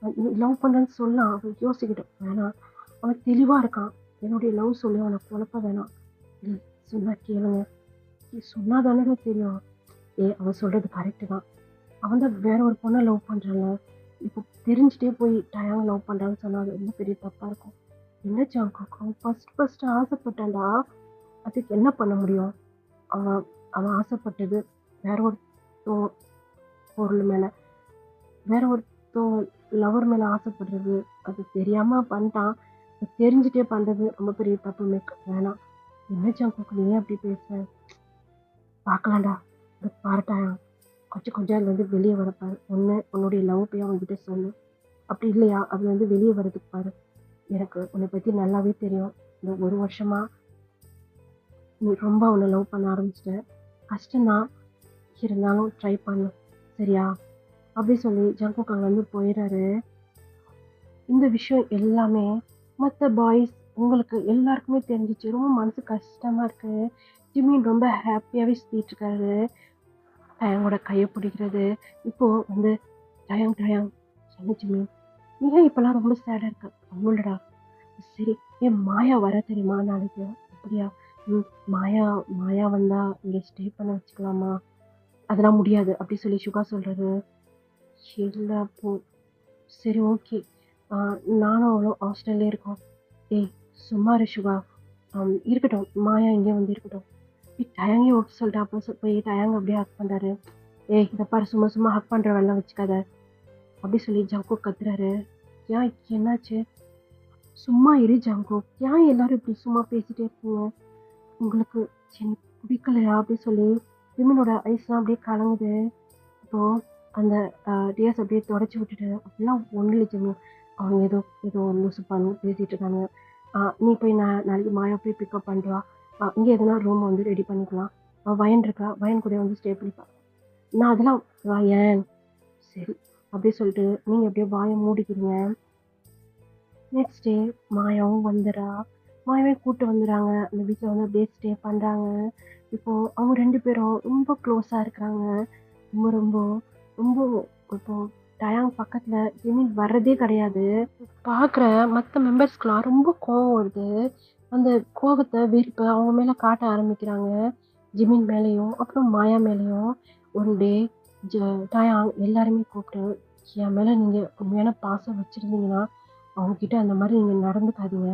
நீ லவ் பண்ணுறேன்னு சொல்லலாம். அவன் யோசிக்கிட்டோம். வேணாம், அவன் தெளிவாக இருக்கான். என்னுடைய லவ் சொல்லி அவனை குழப்ப வேணாம். ஏய் சொன்னா கேளுங்க. சொன்னா தானே தெரியும். அவன் சொல்றது கரெக்டு தான். அவன் தான் வேற ஒரு பொண்ணை லவ் பண்ணுறான்ல. இப்போ தெரிஞ்சுட்டே போய் டயாவை லவ் பண்ணுறான்னு சொன்னால் அது ரொம்ப பெரிய தப்பாக இருக்கும். என்ன ஜாங்கும் ஃபர்ஸ்ட் ஆசைப்பட்டான்டா. அதுக்கு என்ன பண்ண முடியும்? அவன் அவன் ஆசைப்பட்டது வேற ஒரு பொருள் மேலே, வேற ஒருத்தவங்க லவர் மேலே ஆசைப்படுறது. அது தெரியாமல் பண்ணிட்டான். தெரிஞ்சுட்டே பண்ணுறது ரொம்ப பெரிய தப்பு. மேக் வேணாம். என்ன ஜாங்கு நீ அப்படி பேச? பார்க்கலாம்டா. இந்த பாரட்டாயம் கொஞ்சம் அதுலேருந்து வெளியே வரப்பாரு. உன்னுடைய லவ் போய் அவங்ககிட்ட சொல்லு. அப்படி இல்லையா அதுலேருந்து வெளியே வர்றதுக்கு பாரு. எனக்கு உன்னை பற்றி நல்லாவே தெரியும். இந்த 1 வருஷமா நீ ரொம்ப அவனை லவ் பண்ண ஆரம்பிச்சிட்ட. கஷ்டம்தான், இருந்தாலும் ட்ரை பண்ணு சரியா? அப்படி சொல்லி ஜங்குக் அங்கேருந்து போயிடுறாரு. இந்த விஷயம் எல்லாமே மற்ற பாய்ஸ் உங்களுக்கு எல்லாருக்குமே தெரிஞ்சிச்சு. ரொம்ப மனசு கஷ்டமாக இருக்கு. ஜிமின் ரொம்ப ஹாப்பியாகவே சுற்றிட்டு இருக்காரு. டயங்கோட கையை பிடிக்கிறது. இப்போது வந்து டயம் என்ன ஜிமின், நீ ஏன் இப்போல்லாம் ரொம்ப சேடாக இருக்க? ஒன்றும் இல்லைடா. சரி, ஏன் மாயா வர தெரியுமா நாளைக்கு? அப்படியா? மாயா மாயா வந்தா இங்கே ஸ்டே பண்ண வச்சுக்கலாமா? அதெல்லாம் முடியாது அப்படி சொல்லி சுகா சொல்கிறது. இல்லை அப்போ சரி ஓகே, நானும் அவ்வளோ ஹாஸ்டல்லே இருக்கோம். ஏய் சும்மா இரு சுகா. இருக்கட்டும், மாயா இங்கே வந்து இருக்கட்டும். டயங்கே ஓகே சொல்லிட்டு அப்போ போய் டயங்க அப்படியே ஹக் பண்ணுறாரு. ஏய் இதை பாரு, சும்மா ஹக் பண்ணுற வேலை வச்சுக்காத அப்படி சொல்லி ஜங்கு கத்துறாரு. ஏன் என்னாச்சு? சும்மா இரு ஜங்கு. ஏன் எல்லாரும் இப்படி சும்மா பேசிட்டே இருக்கீங்க? உங்களுக்கு சரி பிடிக்கலையா அப்படி சொல்லி விமனோட ஐஸ்லாம் அப்படியே கலங்குது. இப்போது அந்த டிஎஸ் அப்படியே தொடச்சி விட்டுட்டு அப்படிலாம் ஒன்றும் இல்லை ஜிம்மி. அவங்க ஏதோ லூசு பண்ணி பேசிகிட்டு இருக்காங்க. நீ போய் நாளைக்கு மாயா போய் பிக்கப் பண்ணுறா. இங்கே எதனா ரூமை வந்து ரெடி பண்ணிக்கலாம். வயன் இருக்கா, வயன் கூட வந்து ஸ்டே பண்ணிப்பா. நான் அதெல்லாம் வயன் சரி அப்படியே சொல்லிட்டு நீங்கள் அப்படியே வாயை மூடிக்கிறீங்க. நெக்ஸ்ட் டே மாயாவும் வந்துடுறா. மாயாவே கூப்பிட்டு வந்துடுறாங்க. அந்த வீட்டில் வந்து அப்படியே ஸ்டே பண்ணுறாங்க. இப்போது அவங்க 2 பேரும் ரொம்ப க்ளோஸாக இருக்கிறாங்க. ரொம்ப ரொம்ப ரொம்ப இப்போது டயாங் பக்கத்தில் ஜிமின் வர்றதே கிடையாது. பார்க்குற மற்ற மெம்பர்ஸ்க்கெலாம் ரொம்ப கோவம் வருது. அந்த கோவத்த, வெறுப்ப அவங்க மேல காட்ட ஆரம்பிக்கிறாங்க. ஜிமின் மேலயும், அப்புறம் மாயா மேலயும். ஒன் டே ஜ டயாங் எல்லாருமே கூப்பிட்டு, என் மேல நீங்க உண்மையான பாசம் வச்சிருந்தீங்கன்னா, அவங்க கிட்ட அந்த மாரி நீங்க நடந்துக்காதீங்க.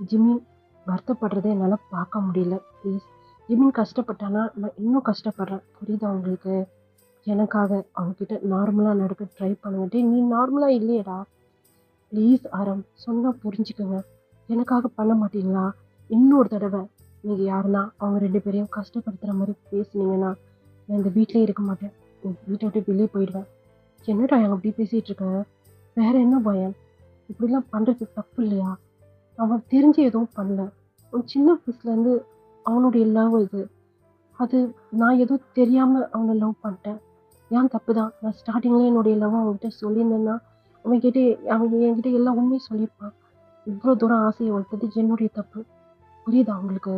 ஜிமின் வருத்தப்படுறத என்னால பார்க்க முடியல. ப்ளீஸ். ஜிமின் கஷ்டப்பட்டானா, நான் இன்னும் கஷ்டப்படுறேன். புரியுதா உங்களுக்கு? எனக்காக அவங்க கிட்ட நார்மலா நடக்க ட்ரை பண்ணுங்க. டேய் நீ நார்மலா இல்லையேடா! ப்ளீஸ் ஆரம். சொன்னா புரிஞ்சுக்கங்க. எனக்காக பண்ண மாட்டீங்களா? இன்னொரு தடவ நீங்க யாருன்னா அவங்க 2 பேரையும் கஷ்டப்படுத்துற மாரி பேசுனீங்கன்னா, நான் இந்த வீட்லயே இருக்க மாட்டேன். வீட்ட விட்டு வெளிய போயிடுவேன். என்னடா அப்படி பேசிட்டு இருக்க? வேற என்ன பயம்? இப்படிலாம் பண்றது தப்பு இல்லையா? அவன் தெரிஞ்சு எதுவும் பண்ணல. ஒரு சின்ன வயசுலேருந்து அவனுடைய லவ் இது. அது நான் ஏதோ தெரியாம அவன லவ் பண்ணிட்டேன். என் தப்பு தான். நான் ஸ்டார்ட்டிங்ல என்னுடைய லவ்வ அவன்கிட்ட சொல்லியிருந்தேன்னா, அவன்கிட்ட அவன் என்கிட்ட எல்லா உண்மையும் சொல்லியிருப்பான். இவ்ளோ தூரம் ஆசைய வளர்த்தது என்னுடைய தப்பு. புரியுதா உங்களுக்கு?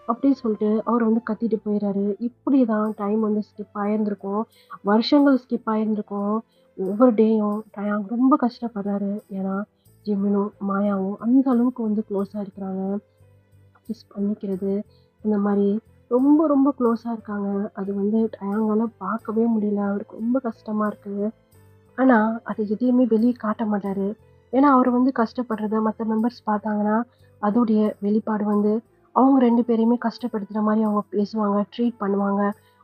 அப்படின்னு சொல்லிட்டு அவர் வந்து கத்திட்டு போயிறாரு. இப்படிதான் டைம் வந்து ஸ்கிப் ஆயிருந்திருக்கும். வருஷங்கள் ஸ்கிப் ஆயிருந்திருக்கும். ஒவ்வொரு டேயும் டயான் ரொம்ப கஷ்டப்படுறாரு. ஏன்னா, ஜிமினும், மாயாவும் அந்த அளவுக்கு வந்து க்ளோஸா இருக்கிறாங்க. கிஸ் பண்ணிக்கிறது, இந்த மாரி ரொம்ப ரொம்ப க்ளோஸா இருக்காங்க. அது வந்து டயாங்கால பார்க்கவே முடியல. அவருக்கு ரொம்ப கஷ்டமா இருக்கு. ஆனா, அது எதையுமே வெளிய காட்ட மாட்டாரு. ஏன்னா, அவரு வந்து கஷ்டப்படுறத மத்த மெம்பர்ஸ் பார்த்தாங்கன்னா, அதோடைய வெளிப்பாடு வந்து அவங்க 2 பேரையுமே கஷ்டப்படுத்துற மாரி அவங்க பேசுவாங்க, ட்ரீட் பண்ணுவாங்க.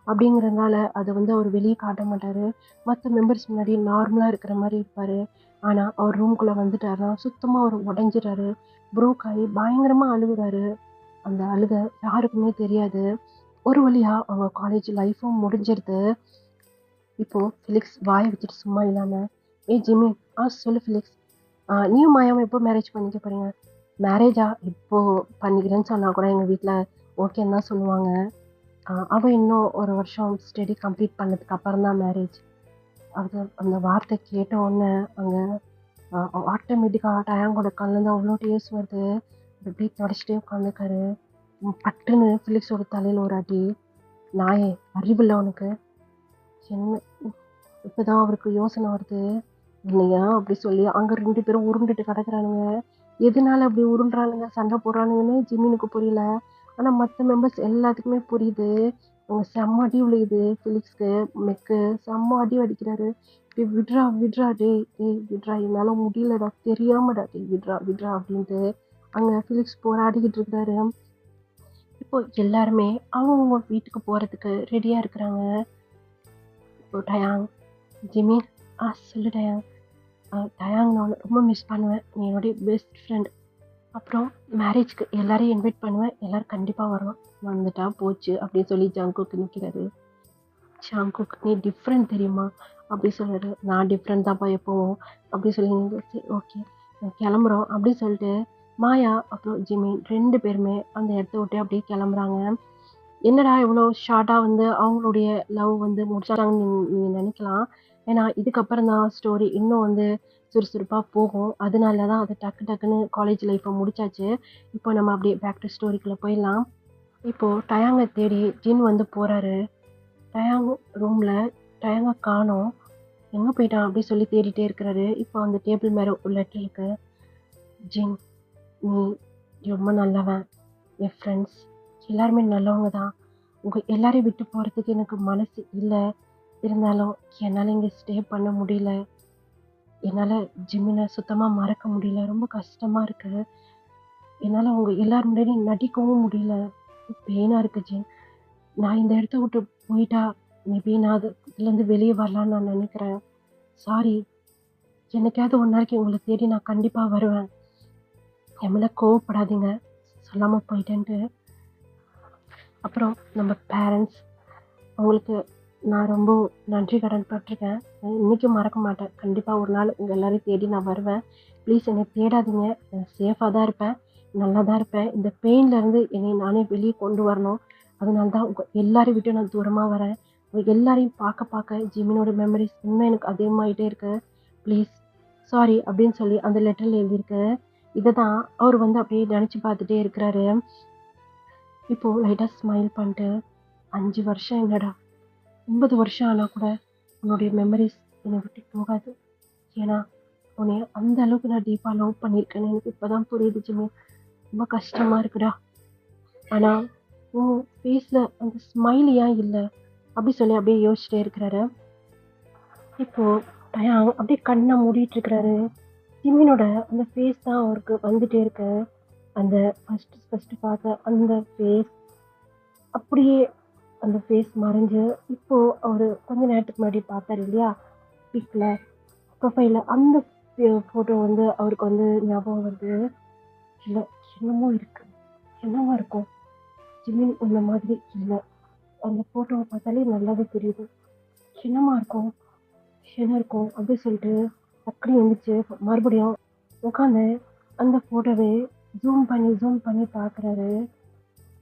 அப்படிங்கிறதுனால அத வந்து அவரு வெளிய காட்ட மாட்டாரு. மத்த மெம்பர்ஸ் முன்னாடி நார்மலா இருக்கிற மாரி இருப்பாரு. ஆனா, அவர் ரூம்குள்ள வந்துட்டாருன்னா, சுத்தமா அவரு உடைஞ்சுறாரு. ப்ரோக் ஆயி பயங்கரமா அழுகுறாரு. அந்த அழுக யாருக்குமே தெரியாது. ஒரு வழியா அவங்க காலேஜ் லைஃப்பும் முடிஞ்சிருது. இப்போ ஃபிலிக்ஸ் வாய வச்சுட்டு சும்மா இல்லாம, "ஏய் ஜிம்மி, சொல்லு ஃபிலிக்ஸ். நீயும் மாயாவும் எப்போ மேரேஜ் பண்ணிக்க போறீங்க?" மேரேஜா? இப்போ பண்ணிக்கிறேன்னு சொன்னா கூட எங்க வீட்ல ஓகேன்னு தான் சொல்லுவாங்க. அவ இன்னும் 1 வருஷம் ஸ்டடி கம்ப்ளீட் பண்ணதுக்கு அப்புறம் தான் மேரேஜ். அது அந்த வார்த்தை கேட்ட உடனே அங்க ஆட்டோமேட்டிக்கா டயாங்கோட கண்லேருந்து அவ்வளோ டீயர்ஸ் வருது. அப்படியே தொடச்சிட்டே உட்காந்துருக்காரு. பட்டுன்னு ஃபிலிக்ஸோட தலையில ஒரு அடி. "நாயே! அறிவில்ல உனக்கு?" என்ன இப்பதான் அவருக்கு யோசனை வருது. என்னையா அப்படி சொல்லி அங்க 2 பேரும் உருண்டுட்டு கிடக்குறானுங்க. எதனால அப்படி உருள்றானுங்க, சண்டை போடுறானுங்கன்னு ஜிமினுக்கு புரியல. ஆனா மத்த மெம்பர்ஸ் எல்லாத்துக்குமே புரியுது. அவங்க செம்ம அடி விழுகுது ஃபிலிக்ஸ்க்கு, மெக்கு செம்ம அடி அடிக்கிறாரு. "டேய் விட்றா, விட்றா டேய், டேய் விட்றா என்னால முடியலடா, தெரியாமடா டேய் விட்றா, விட்றா" அப்படின்ட்டு அங்க ஃபிலிக்ஸ் போராடிக்கிட்டு இருக்காரு. இப்போ எல்லாருமே அவங்கவங்க வீட்டுக்கு போறதுக்கு ரெடியா இருக்கிறாங்க. இப்போ டயாங், "ஜிம்மி, சொல்லு டயாங். டயாங் நான் உன்ன ரொம்ப மிஸ் பண்ணுவேன். நீ என்னுடைய பெஸ்ட் ஃப்ரெண்ட். அப்புறம் மேரேஜ்க்கு எல்லாரையும் இன்வைட் பண்ணுவேன். எல்லாரும் கண்டிப்பா வரணும். வந்துட்டா போச்சு" அப்படின்னு சொல்லி ஜங்குக் நிக்கிறாரு. "ஜங்குக் நீ டிஃப்ரெண்ட் தெரியுமா?" அப்படி சொல்றாரு. "நான் டிஃப்ரெண்ட் தான்ப்பா எப்பவும்" அப்படி சொல்லி சரி ஓகே கிளம்புறோம் அப்படின்னு சொல்லிட்டு மாயா அப்புறம் ஜிம்மி 2 பேருமே அந்த இடத்த விட்டு அப்படியே கிளம்புறாங்க. என்னடா இவ்வளோ ஷார்ட்டா வந்து அவங்களுடைய லவ் வந்து முடிச்சாங்கன்னு நீங்க நினைக்கலாம். ஏன்னா, இதுக்கப்புறம் தான் ஸ்டோரி இன்னும் வந்து சுறுசுறுப்பா போகும். அதனால தான் அது டக்கு டக்குன்னு காலேஜ் லைஃப்ப முடிச்சாச்சு. இப்போ நம்ம அப்படியே பேக் டு ஸ்டோரிக்குள்ள போயிடலாம். இப்போ டயாங்க தேடி ஜின் வந்து போறாரு. டயாங் ரூம்ல டயாங்க காணோம். எங்க போயிட்டான்? அப்படி சொல்லி தேடிட்டே இருக்கிறாரு. இப்போ அந்த டேபிள் மேல ஒரு லெட்டர் இருக்கு. "ஜின், நீ ரொம்ப நல்லவன். என் ஃப்ரெண்ட்ஸ் எல்லாருமே நல்லவங்க தான். உங்க எல்லாரையும் விட்டு போறதுக்கு எனக்கு மனசு இல்ல. இருந்தாலும் என்னால இங்க ஸ்டே பண்ண முடியல. என்னால ஜிமின சுத்தமா மறக்க முடியல. ரொம்ப கஷ்டமா இருக்கு. என்னால உங்க எல்லார் முன்னாடியும் நடிக்கவும் முடியல. பெயினா இருக்கு ஜின். நான் இந்த இடத்த விட்டு போயிட்டா, மேபி நான் இதுலேருந்து வெளிய வரலான்னு நான் நெனைக்கிறேன். சாரி. என்னைக்காவது ஒரு நாளைக்கு உங்கள தேடி நான் கண்டிப்பா வருவேன். என் மேல கோவப்படாதீங்க. சொல்லாம போயிட்டேன்ட்டு." அப்புறம் நம்ம பேரண்ட்ஸ் அவங்களுக்கு நான் ரொம்ப நன்றி கடன் பட்டுருக்கேன். இன்னைக்கும் மறக்க மாட்டேன். கண்டிப்பா ஒரு நாள் உங்க எல்லாரையும் தேடி நான் வருவேன். ப்ளீஸ் என்னை தேடாதீங்க. நான் சேஃபா தான் இருப்பேன். நல்லா தான் இருப்பேன். இந்த பெயின்லேருந்து என்னை நானே வெளிய கொண்டு வரணும். அதனால தான் உங்க எல்லாரையும் விட்டு நான் தூரமா வரேன். உங்க எல்லாரையும் பார்க்க பார்க்க ஜிமினோட மெமரீஸ் இன்னும் எனக்கு அதிகமாயிட்டே இருக்கு. ப்ளீஸ் சாரி அப்படின்னு சொல்லி அந்த லெட்டர்ல எழுதியிருக்கு. இத தான் அவர் வந்து அப்படியே நெனச்சு பார்த்துட்டே இருக்கிறாரு. இப்போ லைட்டா ஸ்மைல் பண்ணிட்டு, "5 வருஷம் என்னடா, 9 வருஷம் ஆனா கூட உன்னுடைய மெமரீஸ் என்னை விட்டு போகாது. ஏன்னா, உன்னைய அந்த அளவுக்கு நான் டீப்பா லவ் பண்ணியிருக்கேன்னு எனக்கு இப்பதான் புரியுது ஜிம்மி. ரொம்ப கஷ்டமா இருக்குடா. ஆனா உன் ஃபேஸ்ல அந்த ஸ்மைல் ஏன் இல்ல? அப்படி சொல்லி அப்படியே யோசிச்சுட்டே இருக்கிறாரு. இப்போ டயான் அப்படியே கண்ண மூடிட்டு இருக்கிறாரு. ஜிமினோட அந்த ஃபேஸ் தான் அவருக்கு வந்துட்டே இருக்கு. அந்த ஃபர்ஸ்ட் பார்த்த அந்த ஃபேஸ் அப்படியே அந்த ஃபேஸ் மறைஞ்சு, இப்போ அவரு கொஞ்ச நேரத்துக்கு முன்னாடி பார்த்தாரு இல்லையா? பிக்ல, ப்ரொஃபைல்ல அந்த ஃபோட்டோ வந்து அவருக்கு வந்து ஞாபகம் வருது. இல்ல, என்னமோ இருக்கு. என்னவா இருக்கும்? ஜிமின் உன்ன மாதிரி இல்ல. அந்த ஃபோட்டோவ பார்த்தாலே நல்லாவே தெரியுது. என்னவா இருக்கும்? என்ன இருக்கும்? அப்படி சொல்லிட்டு டக்குனு எந்திரிச்சு மறுபடியும் உட்காந்து அந்த ஃபோட்டோவே ஜூம் பண்ணி பார்க்குறாரு.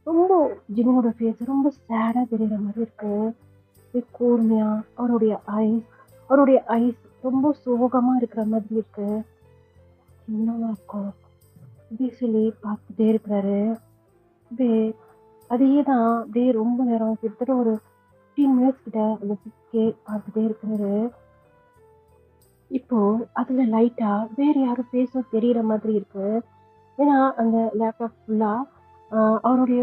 ரொம்ப ஜிமினோட ஃபேஸ் ரொம்ப சேடா தெரியிற மாரி இருக்கு. அப்படியே கூர்மையா அவருடைய ஐஸ் ரொம்ப சோகமா இருக்கிற மாதிரி இருக்கு. என்னவா இருக்கும்? அப்படி சொல்லி பார்த்துட்டே இருக்கிறாரு. அப்படியே அதையே தான் அப்படியே ரொம்ப நேரம் கிட்டத்தட்ட ஒரு 15 மினிட்ஸ் கிட்ட அந்த பிக்கே பார்த்துட்டே இருக்கிறாரு. இப்போ அதுல லைட்டா வேற யாரும் ஃபேஸும் தெரியிற மாதிரி இருக்கு. ஏன்னா அந்த லேப்டாப் ஃபுல்லா அவருடைய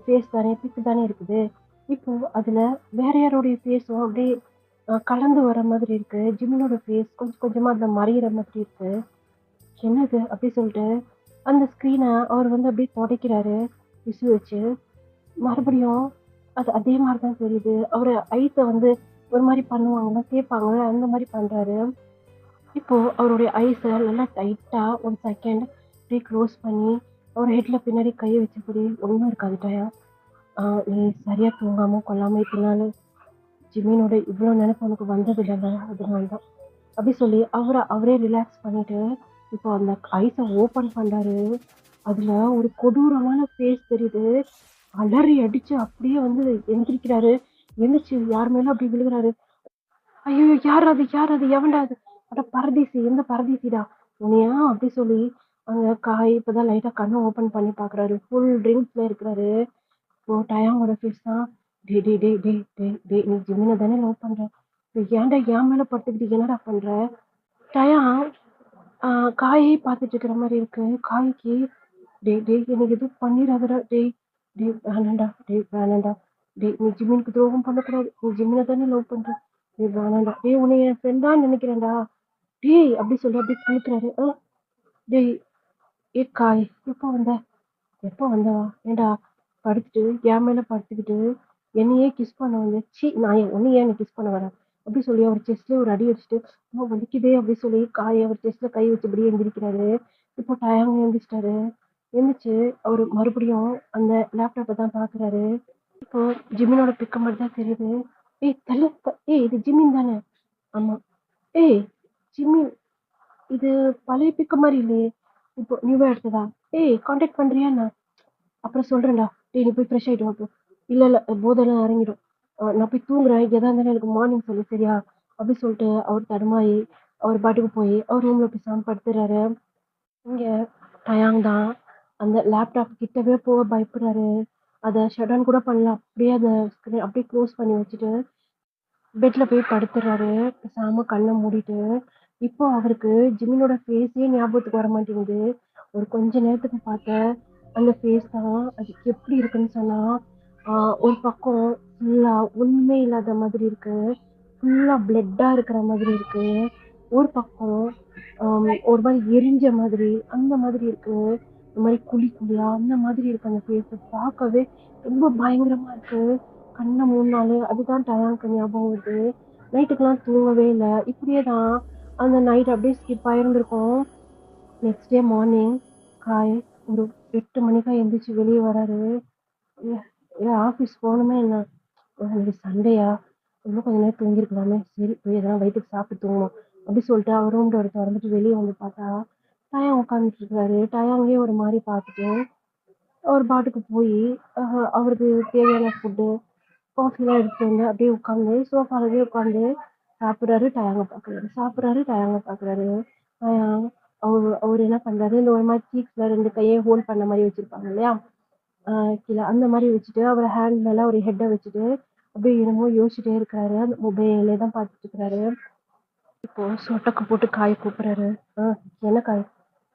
ஃபேஸ் தானே பிக் தானே இருக்குது. இப்போ அதுல வேற யாருடைய ஃபேஸும் அப்படியே கலந்து வர மாதிரி இருக்கு. ஜிமினோட ஃபேஸ் கொஞ்சம் கொஞ்சமா அதுல மறையிற மாதிரி இருக்கு. என்னது? அப்படி சொல்லிட்டு அந்த ஸ்க்ரீனை அவர் வந்து அப்படியே துடைக்கிறாரு விசில் வச்சு. மறுபடியும் அது அதே மாதிரி தான் தெரியுது. அவர் ஐஸை வந்து ஒரு மாதிரி பண்ணுவாங்கல்ல, தேய்ப்பாங்கல்ல, அந்த மாதிரி பண்றாரு. இப்போ அவருடைய ஐஸை நல்லா டைட்டா ஒரு செகண்ட் அப்படியே க்ளோஸ் பண்ணி அவர் ஹெட்ல பின்னாடி கையை வச்சபடி ஒன்றும் இருக்காது டயா. நீ சரியா தூங்காம கொள்ளாம பின்னால ஜிமினோட இவ்வளோ நினைப்பு உனக்கு வந்தது இல்லைல்ல, அதனால தான் அப்படி சொல்லி அவரே ரிலாக்ஸ் பண்ணிட்டு இப்போ அந்த ஐஸை ஓப்பன் பண்றாரு. அதுல ஒரு கொடூரமான ஃபேஸ் தெரியுது. அலறி அடிச்சு அப்படியே வந்து எந்திரிக்கிறாரு. எந்திரிச்சு யார் மேல அப்படி விழுகிறாரு. ஐயோ, யார் அது? யார் அது? எவன்டா அது? அட பரதேசி, எந்த பரதேசிடா உன்னையா? அப்படி சொல்லி அங்க காய் இப்பதான் லைட்டா கண்ணை ஓபன் பண்ணி பாக்குறாரு. ஃபுல் ட்ரிங்க்ஸ்ல இருக்கிறாரு. இப்போ டயாங்கோட ஃபேஸ் தான். டே டே டே டே டே டே நீ ஜிமினை தானே லவ் பண்ற? இப்ப ஏன்டா என் மேல பட்டுக்கிட்டு என்னடா பண்ற? டயான் காயே பார்த்துட்டு இருக்கிற மாதிரி இருக்கு. காய்க்கு டேய் எனக்கு எதுவும் பண்ணிடாதடா. டேய் டேய் வேணாண்டா. டேய் நீ ஜிமினுக்கு துரோகம் பண்ணக்கூடாது. நீ ஜிமினை தானே லவ் பண்ற. டேய் வேணாண்டா. டேய் உன்னை என் ஃப்ரெண்டா நினைக்கிறேன்டா. டேய் அப்படி சொல்லி அப்படியே குளிக்கிறாரு. டேய் ஏ காய், எப்போ வந்தவா? ஏன்டா படுத்துட்டு என் மேல படுத்துக்கிட்டு என்னையே கிஸ் பண்ண வந்த? ச்சீ, நான் உன்னை ஏன் கிஸ் பண்ண வரேன்? அப்படி சொல்லி அவர் செஸ்ட்ல ஒரு அடி அடிச்சுட்டு வலிக்குதே அப்படி சொல்லி காய் அவர் செஸ்ட்ல கை வச்சபடியே எந்திரிக்கிறாரு. இப்போ டயாங்க எந்திரிச்சிட்டாரு. எந்திரிச்சு அவரு மறுபடியும் அந்த லேப்டாப்பை தான் பாக்குறாரு. இப்போ ஜிமினோட பிக்க மட்டும் தான் தெரியுது. ஏய் இது ஜிமின் தானே? ஆமா. ஏய் ஜிமின், இது பழைய பிக்க மாதிரி இல்லையே. இப்போ நியூவா எடுத்ததா? ஏய் கான்டாக்ட் பண்றியா என்ன? அப்புறம் சொல்றேன்டா. டேய் நீ போய் ஃப்ரெஷ் ஆயிட்டு வா போ. இல்ல போதெல்லாம் இறங்கிடும். நான் போய் தூங்குறேன். எதா இருந்தாலும் எனக்கு மார்னிங் சொல்லு சரியா? அப்படி சொல்லிட்டு அவர் தடுமாறி அவர் பாட்டுக்கு போய் அவர் ரூம்ல பேசாம படுத்துறாரு. இங்க டயாங் தான் அந்த லேப்டாப் கிட்டவே போக பயப்படுறாரு. அதை ஷட் டவுன் கூட பண்ணல. அப்படியே அதை ஸ்க்ரீன் அப்படியே க்ளோஸ் பண்ணி வச்சுட்டு பெட்ல போய் படுத்துறாரு. பேசாம கண்ணை மூடிட்டு. இப்போ அவருக்கு ஜிமினோட ஃபேஸே ஞாபகத்துக்கு வர மாட்டேங்குது. ஒரு கொஞ்ச நேரத்துக்கு பார்த்த அந்த ஃபேஸ் தான். அது எப்படி இருக்குன்னு சொன்னா ஒரு பக்கம் ஃபுல்லா ஒண்ணுமே இல்லாத மாதிரி இருக்கு. ஃபுல்லா பிளட்டா இருக்கிற மாதிரி இருக்கு. ஒரு பக்கம் ஒரு மாதிரி எரிஞ்ச மாதிரி அந்த மாதிரி இருக்கு. ஒரு மாதிரி குழியா அந்த மாதிரி இருக்கு. அந்த ஃபேஸ் பார்க்கவே ரொம்ப பயங்கரமா இருக்கு. கண்ணை மூடினாலே அதுதான் டயாங்க்கு ஞாபகம் வருது. நைட்டுக்கெல்லாம் தூங்கவே இல்லை. இப்படியே தான் அந்த நைட் அப்படியே ஸ்கிப் ஆயிருந்திருக்கும். நெக்ஸ்ட் டே மார்னிங் காய் ஒரு 8 மணிக்கா எந்திரிச்சு வெளியே வராரு. ஆஃபீஸ் போகணுமே என்ன? இன்னைக்கு சண்டேயா? இன்னும் கொஞ்ச நேரம் தூங்கியிருக்கலாமே. சரி போய் எதனா வயிற்றுக்கு சாப்பிட்டு தூங்கணும் அப்படி சொல்லிட்டு அவர் ரூம் டோர் திறந்துட்டு வெளியே வந்து பார்த்தா டயாங் உட்காந்துட்டு இருக்காரு. டயாங்கே ஒரு மாதிரி பார்த்துட்டு அவர் பாட்டுக்கு போய் அவருக்கு தேவையான ஃபுட்டு காஃபிலாம் எடுத்துட்டு வந்து அப்படியே உட்காந்து சோஃபாலவே உட்காந்து சாப்பிட்றாரு. டயாங்க பார்க்குறாரு. டயாங் அவர் என்ன பண்றாரு, இந்த ஒரு மாதிரி சீக்ஸ்ல 2 கையை ஹோல்ட் பண்ண மாதிரி வச்சிருப்பாங்க இல்லையா? கீழே அந்த மாதிரி வச்சுட்டு அவர் ஹேண்ட் மேல ஒரு ஹெட்டை வச்சுட்டு அப்படியே என்னமோ யோசிச்சுட்டே இருக்கிறாரு. அந்த மொபைலே தான் பார்த்துட்டு இருக்கிறாரு. இப்போ சொட்டக்கு போட்டு காய் கூப்பிடுறாரு. என்ன காய்,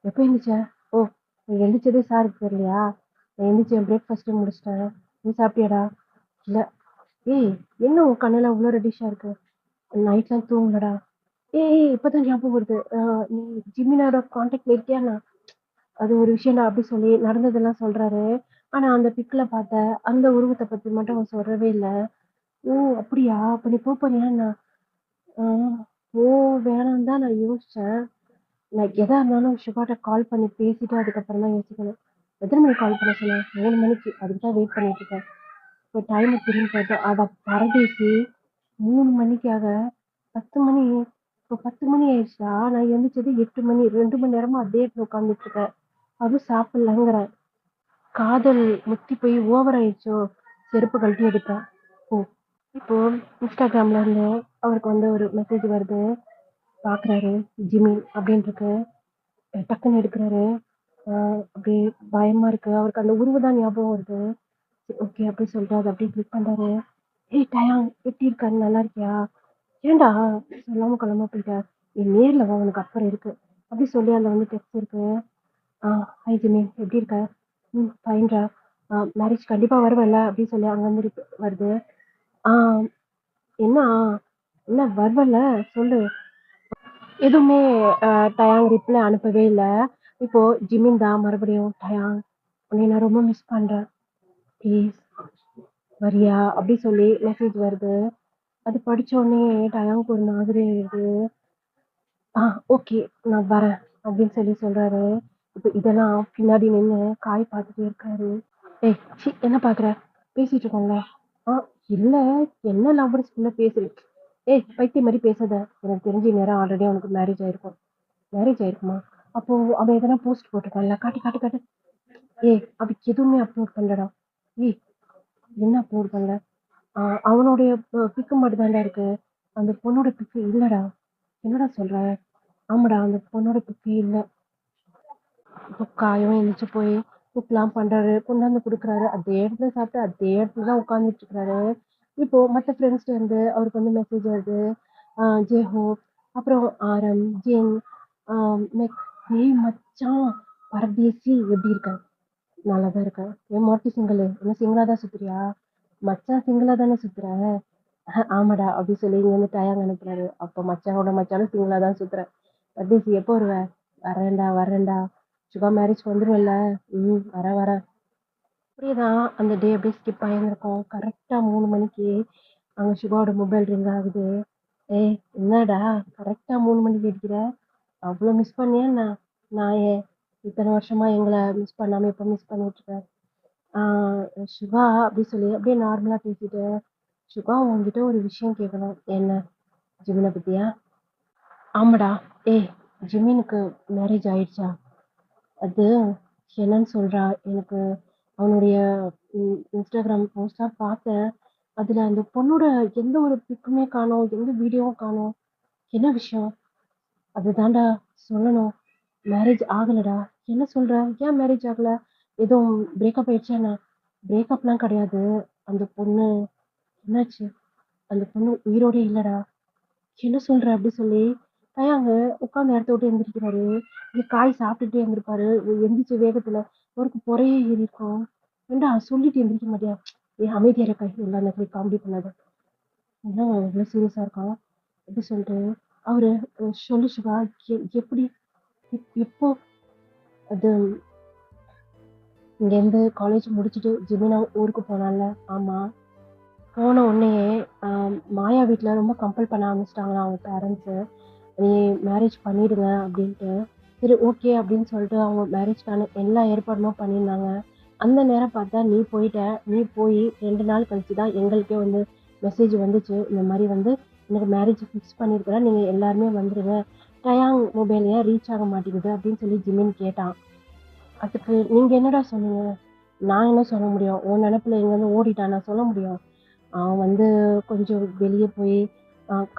எப்போ இருந்துச்ச? ஓ நீ எந்திரிச்சதே சாருக்கு தெரியலையா? நான் எந்திரிச்சு என் பிரேக்ஃபாஸ்ட்டே முடிச்சிட்டேன். நீ சாப்பிட்டியாடா? இல்ல. ஏய், என்ன உன் கண்ணுல அவ்ளோ ரெட்டிஷா இருக்கு? நைட்லாம் தூங்கலடா. ஏய் இப்பதான் ஞாபகம் வருது. நீ ஜிமினோட கான்டாக்ட்ல இருக்கியாண்ணா? அது ஒரு விஷயம்டா அப்படி சொல்லி நடந்ததெல்லாம் சொல்றாரு. ஆனா அந்த பிக்ல பார்த்த அந்த உருவத்த பத்தி மட்டும் அவன் சொல்லவே இல்ல. ஓ! அப்படியா? அப்ப நீ போறியாண்ணா? ஆ. ஓ! வேணான்னு தான் நான் யோசிச்சேன். நான் எதா இருந்தாலும் ஷிவாட்ட கால் பண்ணி பேசிட்டு அதுக்கப்புறம் தான் யோசிக்கணும். எத்தன மணிக்கு கால் பண்ண சொன்ன? 3 மணிக்கு. அதுக்கு தான் வெயிட் பண்ணிட்டு இருக்கேன். இப்போ டைம திரும்பி பார்த்தா, அட பரதேசி! 3 மணிக்காக 10 மணி இப்போ 10 மணி ஆயிடுச்சுடா. நான் எந்திரிச்சது 8 மணி. 2 மணி நேரமா அதே இடத்துல உட்காந்துட்டு இருக்கேன். அதுவும் சாப்பிடலங்கிறேன். காதல் முத்தி போய் ஓவர் ஆயிடுச்சோ! செருப்பு கழட்டி எடுப்பேன். ஓ! இப்போ இன்ஸ்டாகிராம்ல இருந்து அவருக்கு வந்து ஒரு மெசேஜ் வருது. பார்க்குறாரு. ஜிமின் அப்படின்னு இருக்கு. டக்குன்னு எடுக்குறாரு. அப்படியே பயமா இருக்கு. அவருக்கு அந்த உருவம் தான் ஞாபகம் வருது. ஓகே அப்படி சொல்லிட்டு அத அப்படியே கிளிக் பண்றாரு. ஏய் டயான் எப்படி இருக்க? நல்லா இருக்கியா? ஏன்டா சொல்லாம கொள்ளாம போயிட்ட? நீ நேர்ல வா உனக்கு அப்புறம் இருக்கு. அப்படி சொல்லி அதுல வந்து டெக்ஸ்ட் இருக்கு. ஹாய் ஜிமி எப்படி இருக்க? ஃபைன்டா. மேரேஜ் கண்டிப்பா வருவல்ல? அப்படின்னு சொல்லி அங்கருந்து வருது. ஆ என்ன என்ன வருவல்ல? சொல்லு. எதுவுமே டயாங் ரிப்ளை அனுப்பவே இல்ல. இப்போ ஜிமின் தான் மறுபடியும் டயாங் உன்னை நான் ரொம்ப மிஸ் பண்றேன். ப்ளீஸ் வரியா? அப்படி சொல்லி மெசேஜ் வருது. அது படிச்ச உடனே டயாங்க்கு ஒரு மாதிரி ஆயிடுது. ஓகே நான் வரேன் அப்படின்னு சொல்லி சொல்றாரு. இப்போ இதெல்லாம் பின்னாடி நின்னு காய் பார்த்துட்டே இருக்காரு. ஏய் என்ன பார்க்குற? பேசிட்டு இருக்கோம்ல. ஆ இல்ல என்ன லவ்வர்ஸ்குள்ள பேசுறீங்க? ஏய் பைத்தியம் மாதிரி பேசாத. எனக்கு தெரிஞ்ச நேரம் ஆல்ரெடி அவனுக்கு மேரேஜ் ஆயிருக்கும். மேரேஜ் ஆயிருக்குமா? அப்போ அவன் எதனா போஸ்ட் போட்டிருக்கான்ல? காட்டு காட்டு காட்டு. ஏய் அவ எதுவுமே அப்லோட் பண்ணலடா. ஏய் என்ன அப்லோட் பண்ணல? அவனுடைய பிக்கு மட்டும் தான்டா இருக்கு. அந்த பொண்ணோட பிக்கு இல்லடா. என்னடா சொல்ற? ஆமாடா அந்த பொண்ணோட பிக்கு இல்ல. இப்போ காயும் எந்திரிச்சு போய் குக்லாம் பண்றாரு. கொண்டாந்து குடுக்குறாரு. அதே இடத்துல சாப்பிட்டு அதே இடத்துல தான் உட்கார்ந்துட்டு இருக்காரு. இப்போ மத்த ஃப்ரெண்ட்ஸ்ட்ட இருந்து அவருக்கு வந்து மெசேஜ் வருது. ஜெஹோப், அப்புறம் ஆரம், ஜென், மெக். ஏய் மச்சான் பரதேசி எப்படி இருக்க? நல்லா தான் இருக்கேன். ஏன் மாத்தி சிங்கிளு? என்ன சிங்கிளா தான் சுத்துறியா? மச்சான் சிங்கிளா தானே சுத்துற? ஆமாடா அப்படி சொல்லி இங்க இருந்து டயாங் அனுப்புறாரு. அப்போ மச்சானோட மச்சானும் சிங்கிளா தான் சுத்துறேன். பர்தேசி எப்போ வருவ? வரேன்டா வரேன்டா. சுகா மேரேஜ் வந்துருவல்ல? வரேன் வரேன். அப்படியேதான் அந்த டே அப்படியே ஸ்கிப் ஆயிருந்திருக்கும். கரெக்டா 3 மணிக்கு அங்க சுகாவோட மொபைல் ரிங் ஆகுது. ஏய் என்னடா கரெக்டா 3 மணிக்கு அடிக்கிற? அவ்வளோ மிஸ் பண்ணியா என்ன? நான் ஏன் இத்தனை வருஷமா எங்களை மிஸ் பண்ணாம எப்போ மிஸ் பண்ணிட்டு இருக்கேன்? சிவா அப்படி சொல்லி அப்படியே நார்மலா பேசிட்டு, சிவா உன்கிட்ட ஒரு விஷயம் கேட்கணும். என்ன? ஜிமினை பத்தியா? ஆமாடா. ஏய் ஜிமினுக்கு மேரேஜ் ஆயிடுச்சா? அது என்னன்னு சொல்றா? எனக்கு அவனுடைய இன்ஸ்டாகிராம் போஸ்ட்லாம் பார்த்தேன். அதுல அந்த பொண்ணோட எந்த ஒரு பிக்குமே காணோம், எந்த வீடியோவும் காணோம். என்ன விஷயம்? அதுதான்டா சொல்லணும். மேரேஜ் ஆகலடா. என்ன சொல்ற? ஏன் மேரேஜ் ஆகல? எதுவும் பிரேக்கப் ஆயிடுச்சா என்ன? பிரேக்கப்லாம் கிடையாது. அந்த பொண்ணு என்னாச்சு? அந்த பொண்ணு உயிரோடே இல்லடா. என்ன சொல்ற? அப்படி சொல்லி அங்க உட்கார்ந்த இடத்த விட்டு எந்திரிக்கிறாரு. இங்க காய் சாப்பிட்டுட்டே இருந்திருப்பாரு. எந்திரிச்ச வேகத்துல அவருக்கு பொறையே ஏறியிருக்கும். ஏன்டா சொல்லிட்டு எந்திரிக்க மாட்டியா? அமைதியா இருக்க. எல்லா நேரத்துலயும் காமெடி பண்ணாத. என்ன இவ்வளோ சீரியஸா இருக்கான்? எப்படி சொல்லிட்டு அவரு சொல்லு சிவா. எப்படி? எப்போ? அது இங்கேருந்து காலேஜ் முடிச்சுட்டு ஜிமினா ஊருக்கு போனான்ல? ஆமா. போன உடனேயே மாயா வீட்ல ரொம்ப கம்பல் பண்ண ஆரம்பிச்சிட்டாங்களாம் அவங்க பேரண்ட்ஸு. நீ மேரேஜ் பண்ணிடுங்க அப்படின்ட்டு. சரி ஓகே அப்படின்னு சொல்லிட்டு அவங்க மேரேஜ்க்கான எல்லா ஏற்பாடுமே பண்ணியிருந்தாங்க. அந்த நேரம் பார்த்தா நீ போயிட்ட. நீ போய் 2 நாள் கழிச்சு தான் எங்களுக்கே வந்து மெசேஜ் வந்துச்சு. இந்த மாதிரி வந்து எனக்கு மேரேஜ் ஃபிக்ஸ் பண்ணியிருக்கிறேன். நீங்கள் எல்லாருமே வந்துடுங்க. டயாங் மொபைல் ஏன் ரீச் ஆக மாட்டேங்குது அப்படின்னு சொல்லி ஜிமின் கேட்டான். அதுக்கு நீங்க என்னடா சொன்னீங்க? நான் என்ன சொல்ல முடியும்? உன் நெனப்புல எங்கேருந்து ஓடிட்டான் நான் சொல்ல முடியும்? அவன் வந்து கொஞ்சம் வெளிய போய்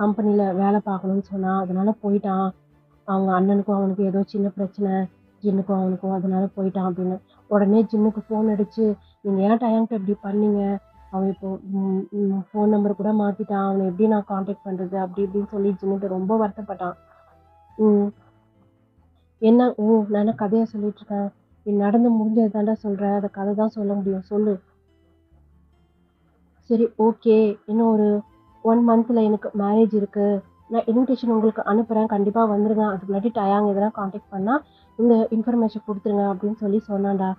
கம்பெனில வேலை பார்க்கணும்னு சொன்னான். அதனால போயிட்டான். அவங்க அண்ணனுக்கும் அவனுக்கும் ஏதோ சின்ன பிரச்சனை. ஜின்னுக்கும் அவனுக்கும் அதனால போயிட்டான் அப்படின்னு. உடனே ஜின்னுக்கு ஃபோன் அடிச்சு, நீங்க ஏன் டயான்ட்ட இப்படி பண்ணீங்க? அவன் இப்போ ஃபோன் நம்பர் கூட மாத்திட்டான். அவன எப்படி நான் கான்டாக்ட் பண்றது? அப்படி இப்படின்னு சொல்லி ஜின்னுட்ட ரொம்ப வருத்தப்பட்டான். ம். என்ன? நான் என்ன கதையா சொல்லிட்டு இருக்கேன்? நீ நடந்து முடிஞ்சது தாண்டா சொல்ற, அந்த கதை தான் சொல்ல முடியும். சொல்லு. சரி ஓகே. இன்னும் ஒரு 1 மந்த்ல எனக்கு மேரேஜ் இருக்கு. நான் இன்விடேஷன் உங்களுக்கு அனுப்புறேன். கண்டிப்பா வந்துருங்க. அதுக்கு முன்னாடி டயாங் எதனா கான்டாக்ட் பண்ணா, இந்த இன்ஃபர்மேஷன் குடுத்துருங்க அப்படின்னு சொன்னான்டா.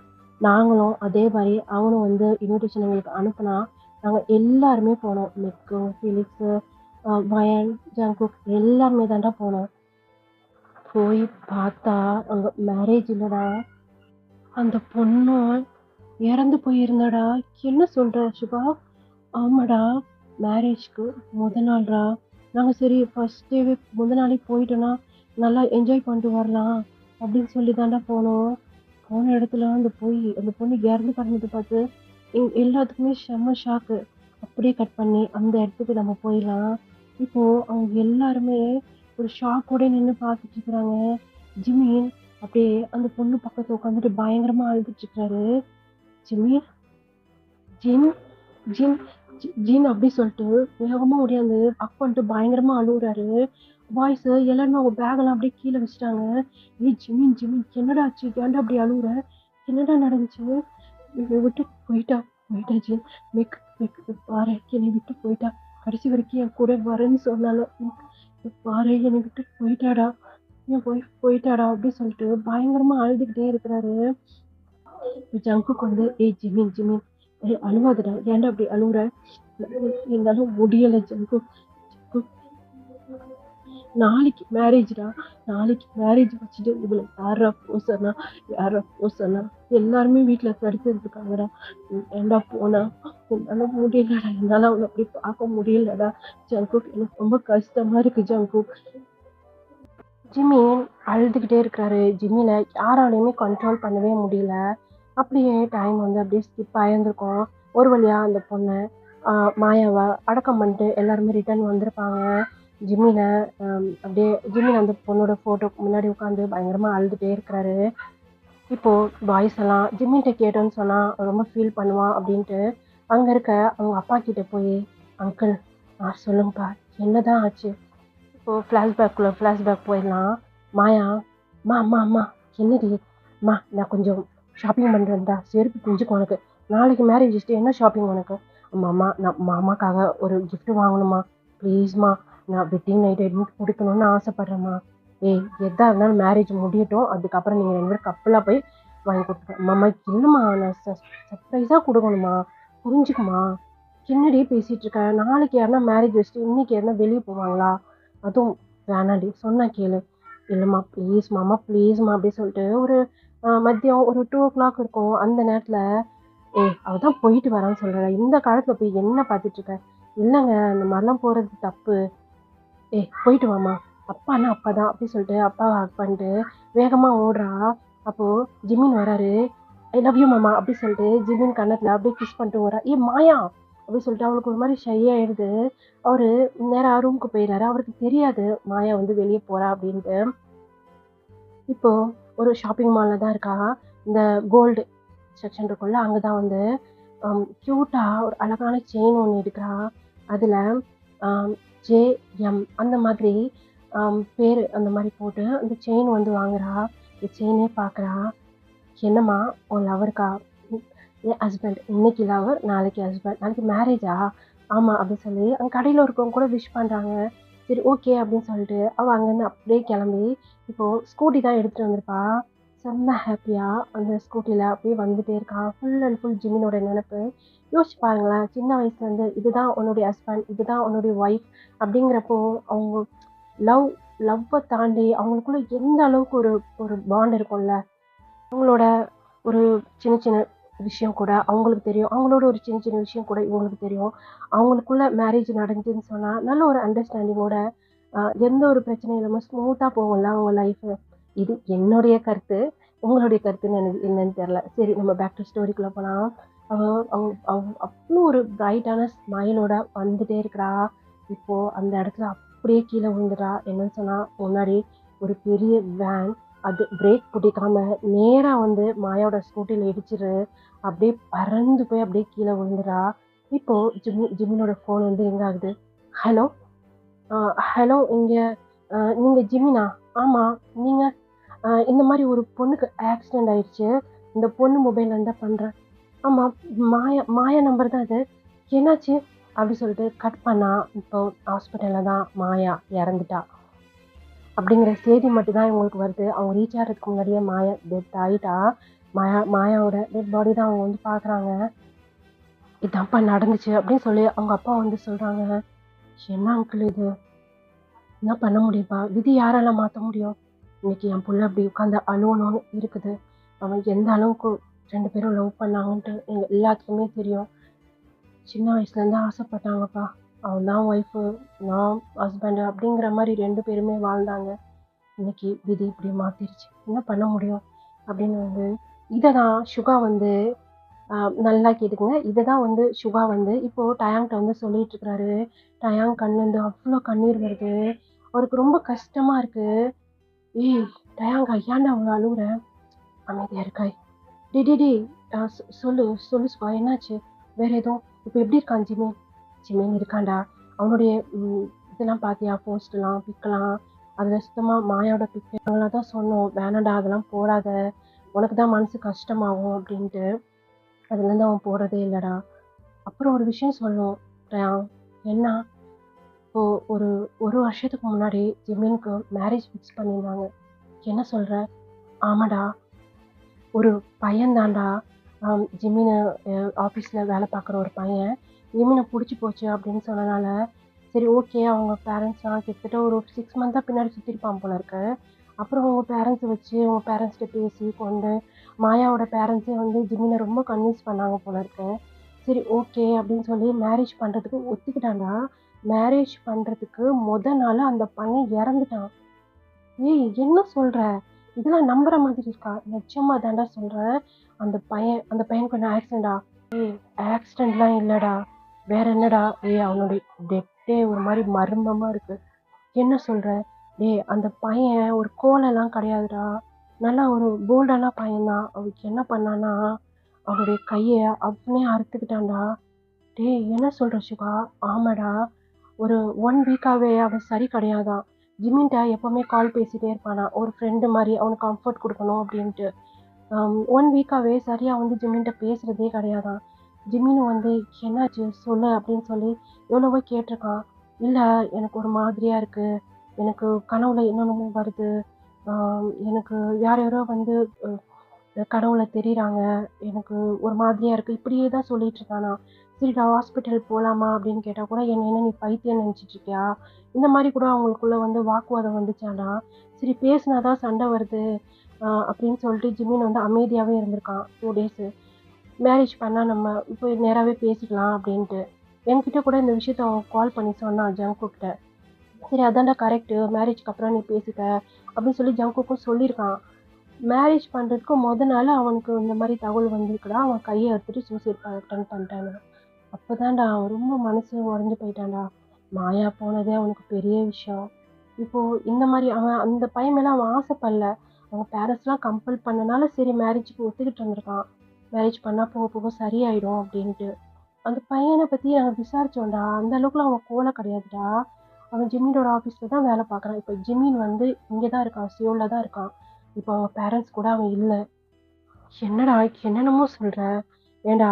நாங்களும் அதே மாரி அவனும் வந்து இன்விடேஷன் எங்களுக்கு அனுப்புனா, நாங்க எல்லாருமே போனோம். மிக்கு, ஃபீலிக்ஸு, வயன், ஜங்குக் எல்லாருமே தான்டா போனோம். போய் பார்த்தா, அங்க மேரேஜ் இல்லடா. அந்த பொண்ணும் இறந்து போயிருந்தாடா. என்ன சொல்ற சுபா? ஆமாடா. மேரேஜ்க்கு மொத நாள்டா. நாங்க சரி ஃபர்ஸ்ட் டேவே மொத நாளே போயிட்டோம்னா, நல்லா என்ஜாய் பண்ணிட்டு வரலாம் அப்படின்னு சொல்லி தான்டா போனோம். போன இடத்துல அந்த பொண்ணு இறந்து கிடந்தத பார்த்து எல்லாத்துக்குமே செம்ம ஷாக்கு. அப்படியே கட் பண்ணி அந்த இடத்துக்கு நம்ம போயிடலாம். இப்போ அவங்க எல்லாருமே ஒரு ஷாக்கோட நின்னு பார்த்துட்டு இருக்கிறாங்க. ஜிம்மி அப்படியே அந்த பொண்ணு பக்கத்துல உட்காந்துட்டு பயங்கரமா அழுதுட்டு இருக்காரு. ஜிம்மி, ஜின், ஜின், ஜின் அப்படி சொல்லிட்டு வேகமா ஓடியாந்து ஹக் பண்ணிட்டு பயங்கரமா அழுவுறாரு. பாய்ஸ் எல்லாருமே அவங்க பேக் அப்படியே கீழே வச்சுட்டாங்க. ஏய் ஜிமின், ஜிமின் என்னடா ஆச்சு? ஏன்டா அப்படி அழுவுற? என்னடா நடந்துச்சு? என்னை விட்டு போயிட்டா. போயிட்டா ஜின். மிக், மிக் பாரு என்னை விட்டு போயிட்டா. கடைசி வரைக்கும் என் கூட வரேன்னு சொன்னாலும் பாரு என்னை விட்டு போயிட்டாடா. என் போயிட்டாடா அப்படின்னு சொல்லிட்டு பயங்கரமா அழுதுகிட்டே இருக்கிறாரு. ஜங்குக்கு வந்து ஏய் ஜிமின், ஜிமின் அழுவாதடா. ஏன்டா அப்படி அழுவுற? என்னால முடியல ஜங்கு. நாளைக்கு மேரேஜ்டா. நாளைக்கு மேரேஜ் வச்சுட்டு இதுல யாரா போ சொன்னா? யாரா போ சொன்னா? எல்லாருமே வீட்டுல தடுத்துட்டு இருக்காங்கடா. ஏன்டா போனா? என்னால முடியலடா. என்னால அவளை அப்படி பார்க்க முடியலடா. ஜங்குக் எனக்கு ரொம்ப கஷ்டமா இருக்கு ஜங்குக். ஜிமின் அழுதுகிட்டே இருக்கிறாரு. ஜிம்மில யாராலையுமே கண்ட்ரோல் பண்ணவே முடியல. அப்படியே டைம் வந்து அப்படியே ஸ்கிப் ஆயிருந்திருக்கும். ஒரு வழியா அந்த பொண்ணை மாயாவை அடக்கம் பண்ணிட்டு எல்லாருமே ரிட்டர்ன் வந்திருப்பாங்க. ஜிம்மின அப்படியே ஜிம்மின் அந்த பொண்ணோட ஃபோட்டோக்கு முன்னாடி உட்காந்து பயங்கரமாக அழுதுகிட்டே இருக்கிறாரு. இப்போது பாய்ஸ் எல்லாம் ஜிம்மின்கிட்ட கேட்டோன்னு சொன்னால் ரொம்ப ஃபீல் பண்ணுவான் அப்படின்ட்டு அங்கே இருக்க அவங்க அப்பா கிட்ட போய் அங்கிள் சொல்லுங்கப்பா என்னதான் ஆச்சு? இப்போது ஃப்ளாஷ்பேக் போயிடலாம். மாயா, அம்மா என்னடி? நான் கொஞ்சம் ஷாப்பிங் பண்ணுறேன்டா. செருப்பு பிஞ்சுக்கும் உனக்கு. நாளைக்கு மேரேஜ் வச்சுட்டு என்ன ஷாப்பிங் உனக்கு? அம்மா நான் மாமாக்காக ஒரு கிஃப்ட் வாங்கணுமா? ப்ளீஸ்மா, நான் வெட்டிங் நைட் எதுவும் கொடுக்கணும்னு ஆசைப்பட்றேம்மா. ஏய் எதாக இருந்தாலும் மேரேஜ் முடியட்டும். அதுக்கப்புறம் நீங்கள் 2 பேரும் கப்பலாக போய் வாங்கி கொடுத்துருக்கேன். அம்மா இல்லைம்மா, நான் சர்ப்ரைஸாக கொடுக்கணுமா? புரிஞ்சுக்குமா? என்னடி பேசிகிட்டு இருக்க? நாளைக்கு யாருன்னா மேரேஜ் வச்சுட்டு இன்னைக்கு யாருன்னா வெளியே போவாங்களா? அதுவும் வேணாண்டி சொன்னா கேளு. இல்லைம்மா ப்ளீஸ்மா ப்ளீஸ்மா அப்படி சொல்லிட்டு ஒரு மதியம் ஒரு 2 o'clock இருக்கும். அந்த நேரத்தில் அவள் தான் போயிட்டு வரான்னு சொல்கிற. இந்த காலத்தில் போய் என்ன பார்த்துட்டு இருக்க? இல்லைங்க அந்த மாதிரிலாம் போகிறது தப்பு. போயிட்டு வாமா. அப்பான்னா அப்பா தான் அப்படி சொல்லிட்டு அப்பாவை ஹக் பண்ணிட்டு வேகமாக ஓடுறா. அப்போது ஜிமின் வராரு. ஐ லவ் யூ மாமா அப்படி சொல்லிட்டு ஜிமின் கன்னத்தில் அப்படியே கிஸ் பண்ணிட்டு ஓடுறா. மாயா அப்படின்னு சொல்லிட்டு அவளுக்கு ஒரு மாதிரி ஷை ஆயிடுது. அவரு நேரா ரூமுக்கு போயிடுறாரு. அவருக்கு தெரியாது மாயா வந்து வெளியே போறா அப்படின்ட்டு. இப்போ ஒரு ஷாப்பிங் மால்ல தான் இருக்கா. இந்த கோல்டு செக்ஷன் இருக்கும்ல, அங்கதான் வந்து கியூட்டா ஒரு அழகான செயின் ஒன்று எடுக்கிறா. அதுல ஜேஎம் அந்த மாதிரி பேரு அந்த மாதிரி போட்டு அந்த செயின் வந்து வாங்குறா. இந்த செயினே பார்க்குறா. என்னம்மா உன் லவருக்கா? என் ஹஸ்பண்ட். இன்னைக்கு லவர், நாளைக்கு ஹஸ்பண்ட். நாளைக்கு மேரேஜா? ஆமாம் அப்படின்னு சொல்லி அங்கே கடையில் இருக்கவங்க கூட விஷ் பண்ணுறாங்க. சரி ஓகே அப்படின்னு சொல்லிட்டு அவள் அங்கேருந்து அப்படியே கிளம்பி இப்போது ஸ்கூட்டி தான் எடுத்துகிட்டு வந்திருப்பா. செம்ம ஹாப்பியாக அந்த ஸ்கூட்டியில் அப்படியே வந்துட்டே இருக்கா. ஃபுல் அண்ட் ஃபுல் ஜிமினோட நினப்பு. யோசிச்சு பாருங்களேன், சின்ன வயசுலேருந்து இதுதான் உன்னுடைய ஹஸ்பண்ட், இதுதான் உன்னுடைய ஒய்ஃப் அப்படிங்கிறப்போ அவங்க லவ்வை தாண்டி அவங்களுக்குள்ள எந்த அளவுக்கு ஒரு ஒரு பாண்ட் இருக்கும்ல. அவங்களோட ஒரு சின்ன சின்ன விஷயம் கூட அவங்களுக்கு தெரியும். அவங்களோட ஒரு சின்ன சின்ன விஷயம் கூட இவங்களுக்கு தெரியும். அவங்களுக்குள்ள மேரேஜ் நடந்துச்சுன்னு சொன்னா, நல்ல ஒரு அண்டர்ஸ்டாண்டிங்கோட எந்த ஒரு பிரச்சனையும் இல்லாம ஸ்மூத்தா போகும்ல அவங்க லைஃப். இது என்னுடைய கருத்து. உங்களுடைய கருத்துன்னு எனக்கு என்னன்னு தெரியல. சரி நம்ம பேக் டு ஸ்டோரிக்குள்ள போலாம். அவ அவ அவ அவ்வளோ ஒரு பிரைட்டான ஸ்மைலோட வந்துட்டே இருக்கிறா. இப்போ அந்த இடத்துல அப்படியே கீழே விழுந்துட்டா. என்னன்னு சொன்னா, முன்னாடி ஒரு பெரிய வேன் அது பிரேக் பிடிக்காம நேரா வந்து மாயாவோட ஸ்கூட்டில இடிச்சிரு. அப்படியே பறந்து போய் அப்படியே கீழே விழுந்துறா. இப்போ ஜிமினோட ஃபோன் வந்து எங்க ஆகுது. ஹலோ, ஹலோ இங்க நீங்க ஜிமினா? ஆமா நீங்க இந்த மாதிரி ஒரு பொண்ணுக்கு ஆக்சிடென்ட் ஆயிடுச்சு, இந்த பொண்ணு மொபைல்ல இருந்தா பண்றேன். ஆமா, மாயா மாயா நம்பர் தான் இது. என்னாச்சு? அப்படி சொல்லிட்டு கட் பண்ணா, இப்போ ஹாஸ்பிட்டல்ல தான் மாயா இறந்துட்டா. அப்படிங்கிற செய்தி மட்டும் தான் இவங்களுக்கு வருது. அவங்க ரீச் ஆகுறதுக்கு முன்னாடியே மாயா டெத் ஆயிட்டா. மாயாவோட டெட் பாடி தான் அவங்க வந்து பார்க்குறாங்க. இதான்ப்பா நடந்துச்சு அப்படின்னு சொல்லி அவங்க அப்பா வந்து சொல்றாங்க. என்ன அங்கிள் இது? என்ன பண்ண முடியும்ப்பா? விதி யாரால மாத்த முடியும்? இன்னைக்கு என் புள்ள அப்படி உட்காந்து அழுவணும்னு இருக்குது. அவன் எந்த அளவுக்கு 2 பேரும் லவ் பண்ணாங்கன்ட்டு எங்க எல்லாத்துக்குமே தெரியும். சின்ன வயசுலேருந்து ஆசைப்பட்டாங்கப்பா. அவன் தான் ஒய்ஃபு, நான் ஹஸ்பண்டு அப்படிங்கிற மாதிரி 2 பேருமே வாழ்ந்தாங்க. இன்னைக்கு விதி இப்படி மாத்திருச்சு. என்ன பண்ண முடியும்? அப்படின்னு வந்து இதை தான் சுகா வந்து நல்லா கேட்டுக்கங்க. இதை தான் வந்து சுகா வந்து இப்போ டயாங்கிட்ட வந்து சொல்லிட்டு இருக்கிறாரு. டயாங் கண்ணுலேருந்து அவ்வளோ கண்ணீர் வருது. அவருக்கு ரொம்ப கஷ்டமா இருக்கு. ஏய் டயாங்கா, ஏன்டா அவ்வளோ அழுகுற? அமைதியா இருக்காய். டே டே டே சொல்லு சொல்லு சுகா, என்னாச்சு? வேற எதுவும் இப்போ எப்படி இருக்கான் ஜிமின்? ஜிமின் இருக்கான்டா. அவனுடைய இதெல்லாம் பார்த்தியா? போஸ்ட்லாம் பிக்கலாம் அதில் சுத்தமாக மாயாவோட பிக்கு அவங்களாம் தான் சொன்னோம், வேணாண்டா அதெல்லாம் போடாத, உனக்கு தான் மனசு கஷ்டமாகும் அப்படின்ட்டு. அதுலேருந்து அவன் போடுறதே இல்லைடா. அப்புறம் ஒரு விஷயம் சொல்லணும் டயாங். என்ன? இப்போ ஒரு ஒரு வருஷத்துக்கு முன்னாடி ஜிமினுக்கு மேரேஜ் ஃபிக்ஸ் பண்ணியிருந்தாங்க. என்ன சொல்கிற? ஆமாடா, ஒரு பையன் தான்டா. ஜிமினை ஆஃபீஸில் வேலை பார்க்குற ஒரு பையன் ஜிமினை பிடிச்சி போச்சு அப்படின்னு சொன்னனால, சரி ஓகே, அவங்க பேரண்ட்ஸ்லாம் கிட்டத்தட்ட ஒரு 6 மந்த்தாக பின்னாடி சுற்றிருப்பான் போல இருக்கு. அப்புறம் அவங்க பேரண்ட்ஸை வச்சு அவங்க பேரண்ட்ஸ்கிட்ட பேசி கொண்டு மாயாவோட பேரண்ட்ஸே வந்து ஜிமினை ரொம்ப கன்வின்ஸ் பண்ணாங்க போல இருக்கு. சரி ஓகே அப்படின்னு சொல்லி மேரேஜ் பண்ணுறதுக்கு ஒத்துக்கிட்டான்டா. மேரேஜ் பண்ணுறதுக்கு நாள் அந்த பையன் இறந்துட்டான். ஏய் என்ன சொல்ற? இதெல்லாம் நம்புற மாதிரி இருக்கா? நிஜமா தான்டா சொல்றேன். அந்த பையனுக்கு என்ன ஆக்சிடென்டா? ஏய் ஆக்சிடென்ட்லாம் இல்லடா. வேற என்னடா? ஏய் அவனுடைய டெத்தே ஒரு மாதிரி மர்மமா இருக்கு. என்ன சொல்ற? டேய் அந்த பையன் ஒரு கோலெல்லாம் கிடையாதுடா. நல்லா ஒரு போல்டான பையன்தான். அவனுக்கு என்ன பண்ணான்னா, அவனுடைய கையை அவனே அறுத்துக்கிட்டான்டா. டேய் என்ன சொல்ற சிவா? ஆமாடா. ஒரு 1 வீக்காவே அவன் சரி கிடையாதான். ஜிமின்ட்ட எப்பவுமே கால் பேசிட்டே இருப்பானா, ஒரு ஃப்ரெண்டு மாதிரி அவனுக்கு கம்ஃபர்ட் கொடுக்கணும் அப்படின்ட்டு. 1 வீக்காவே சரியா வந்து ஜிமின்ட்ட பேசுறதே கிடையாதான். ஜிமின் வந்து என்னாச்சு சொல்லு அப்படின்னு சொல்லி எவ்வளவோ கேட்டிருக்கான். இல்லை எனக்கு ஒரு மாதிரியா இருக்கு, எனக்கு கனவுல என்னென்னமோ வருது, எனக்கு யார் யாரோ வந்து கனவுல தெரியுறாங்க, எனக்கு ஒரு மாதிரியா இருக்கு, இப்படியே தான் சொல்லிட்டு இருக்கானா. சரிடா ஹாஸ்பிட்டல் போகலாமா அப்படின்னு கேட்டால் கூட என்ன நீ பைத்தியம் நினச்சிட்டு இருக்கியா? இந்த மாதிரி கூட அவங்களுக்குள்ள வந்து வாக்குவாதம் வந்துச்சாடா. சரி பேசினாதான் சண்டை வருது அப்படின்னு சொல்லிட்டு ஜிமின் வந்து அமைதியாகவே இருந்திருக்கான் 2 டேஸு. மேரேஜ் பண்ணால் நம்ம இப்போ நேராகவே பேசிக்கலாம் அப்படின்ட்டு. என்கிட்ட கூட இந்த விஷயத்த அவன் கால் பண்ணி சொன்னான் ஜங்குக்கிட்ட. சரி அதான்டா கரெக்டு, மேரேஜ்க்கு அப்புறம் நீ பேசிக்க அப்படின்னு சொல்லி ஜங்குக்கும் சொல்லியிருக்கான். மேரேஜ் பண்ணுறதுக்கு நாள் அவனுக்கு இந்த மாதிரி தகவல் வந்திருக்குடா. அவன் கையை எடுத்துட்டு சூசைட் அட்டன் பண்ணிட்டானா. அப்போதான்டா அவன் ரொம்ப மனசு உடஞ்சு போயிட்டான்டா. மாயா போனதே அவனுக்கு பெரிய விஷயம். இப்போது இந்த மாதிரி அவன் அந்த பையன் மேலே அவன் ஆசைப்படல. அவங்க பேரண்ட்ஸ்லாம் கம்பல் பண்ணனால சரி மேரேஜுக்கு ஒத்துக்கிட்டு வந்திருக்கான். மேரேஜ் பண்ணால் போக போக சரியாயிடும் அப்படின்ட்டு. அந்த பையனை பற்றி நாங்கள் விசாரித்தோம்டா. அந்த அளவுக்குலாம் அவன் கோலை கிடையாதுடா. அவன் ஜிமினோட ஆஃபீஸில் தான் வேலை பார்க்குறான். இப்போ ஜிமின் வந்து இங்கே தான் இருக்கான், சியோலில் தான் இருக்கான். இப்போ அவங்க பேரண்ட்ஸ் கூட அவன் இல்லை. என்னடா என்னென்னமோ சொல்கிற? ஏண்டா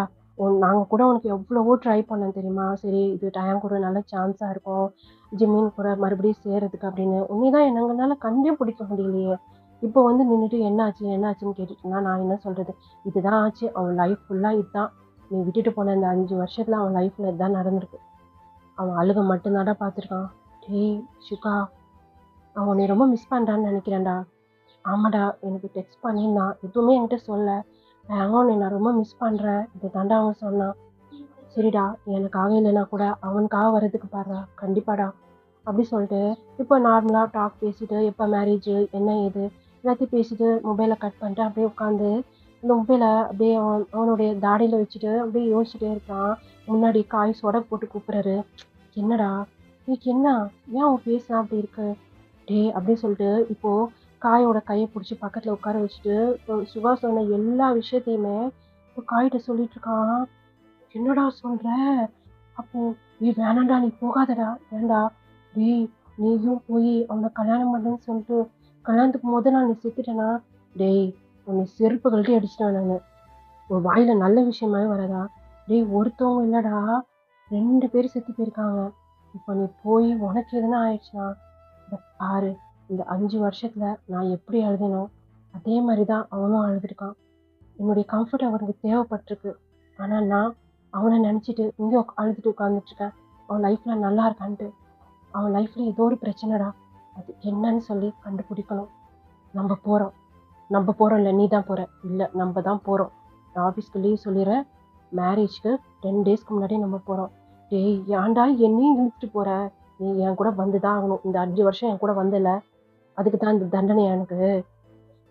நாங்கள் கூட உனக்கு எவ்வளவோ ட்ரை பண்ணோம் தெரியுமா? சரி இது டைம் கூட நல்ல சான்ஸாக இருக்கும் ஜிம்மின் கூட மறுபடியும் சேர்றதுக்கு அப்படின்னு. உன்னே தான் எங்களால் கண்டே பிடிக்க முடியலையே. இப்போ வந்து நின்றுட்டு என்னாச்சுன்னு கேட்டுட்டுனா நான் என்ன சொல்கிறது? இதுதான் ஆச்சு, அவன் லைஃப் ஃபுல்லாக இதுதான். நீ விட்டுட்டு போன இந்த 5 வருஷத்தில் அவன் லைஃப்பில் இதுதான் நடந்திருக்கு. அவன் அழுக மட்டும்தான்டா பார்த்துருக்கான். டேய் சுகா, அவன் உன்னை ரொம்ப மிஸ் பண்ணுறான்னு நினைக்கிறேன்டா. ஆமாடா, எனக்கு டெக்ஸ்ட் பண்ணியிருந்தான், எதுவுமே என்கிட்ட சொல்ல. நான் ரொம்ப மிஸ் பண்ணுறேன், இதை தாண்டா அவன் சொன்னான். சரிடா, எனக்காக இல்லைன்னா கூட அவனுக்காக வர்றதுக்கு பாடுறா, கண்டிப்பாடா அப்படி சொல்லிட்டு இப்போ நார்மலாக டாக் பேசிட்டு எப்போ மேரேஜ் என்ன ஏது எல்லாத்தையும் பேசிட்டு மொபைலை கட் பண்ணிட்டு அப்படியே உட்காந்து இந்த மொபைலை அப்படியே அவனுடைய தாடியில் வச்சுட்டு அப்படியே யோசிச்சுட்டே இருக்கான். முன்னாடி காய் சொட போட்டு கூப்பிட்றாரு. என்னடா இன்னைக்கு என்ன, ஏன் அவன் பேசுனா அப்படி இருக்கு? டே அப்படின்னு சொல்லிட்டு இப்போ காயோட கையை பிடிச்சி பக்கத்தில் உட்கார வச்சுட்டு இப்போ சுகா சொன்ன எல்லா விஷயத்தையுமே இப்போ காயிட்ட சொல்லிட்டு இருக்கான். என்னடா சொல்ற? அப்போ நீ வேணாண்டா, நீ போகாதடா, ஏண்டா? டேய் நீயும் போய் அவனை கல்யாணம் பண்ணுன்னு சொல்லிட்டு கல்யாணத்துக்கு மொத நாள் நீ செத்துட்டேனா, டேய் உன்னை செருப்பு கழட்டி அடிச்சுட்டேன் நானு. உன் வாயில நல்ல விஷயமாவே வராதா? டேய் ஒருத்தவங்க இல்லடா, 2 பேர் செத்து போயிருக்காங்க. இப்ப நீ போய் உனக்கு எதுனா ஆயிடுச்சுன்னா, இத பாரு, இந்த 5 வருஷத்துல நான் எப்படி அழுதேனோ, அதே மாரி தான் அவனும் அழுதுருக்கான். என்னுடைய கம்ஃபர்ட் அவனுக்கு தேவைப்பட்டிருக்கு. ஆனா நான் அவன நெனச்சுட்டு இங்க அழுதுட்டு உட்கார்ந்துட்டுருக்கேன். அவன் லைஃப்ல நல்லா இருக்கான்ட்டு. அவன் லைஃப்ல ஏதோ ஒரு பிரச்சனைடா. அது என்னன்னு சொல்லி கண்டுபிடிக்கணும். நம்ப போறோம். நம்ப போறோம் இல்ல, நீ தான் போற. இல்ல நம்ப தான் போறோம். நான் ஆஃபீஸ்க்கு லீவ் சொல்லிர்றேன். மேரேஜ்க்கு 10 டேஸ்க்கு முன்னாடியே நம்ம போறோம். டேய் ஏன்டா என்னையும் இழுத்துட்டு போற? நீ என் கூட வந்து தான் ஆகணும். இந்த 5 வருஷம் என் கூட வந்தல்ல, அதுக்கு தான் இந்த தண்டனையா எனக்கு?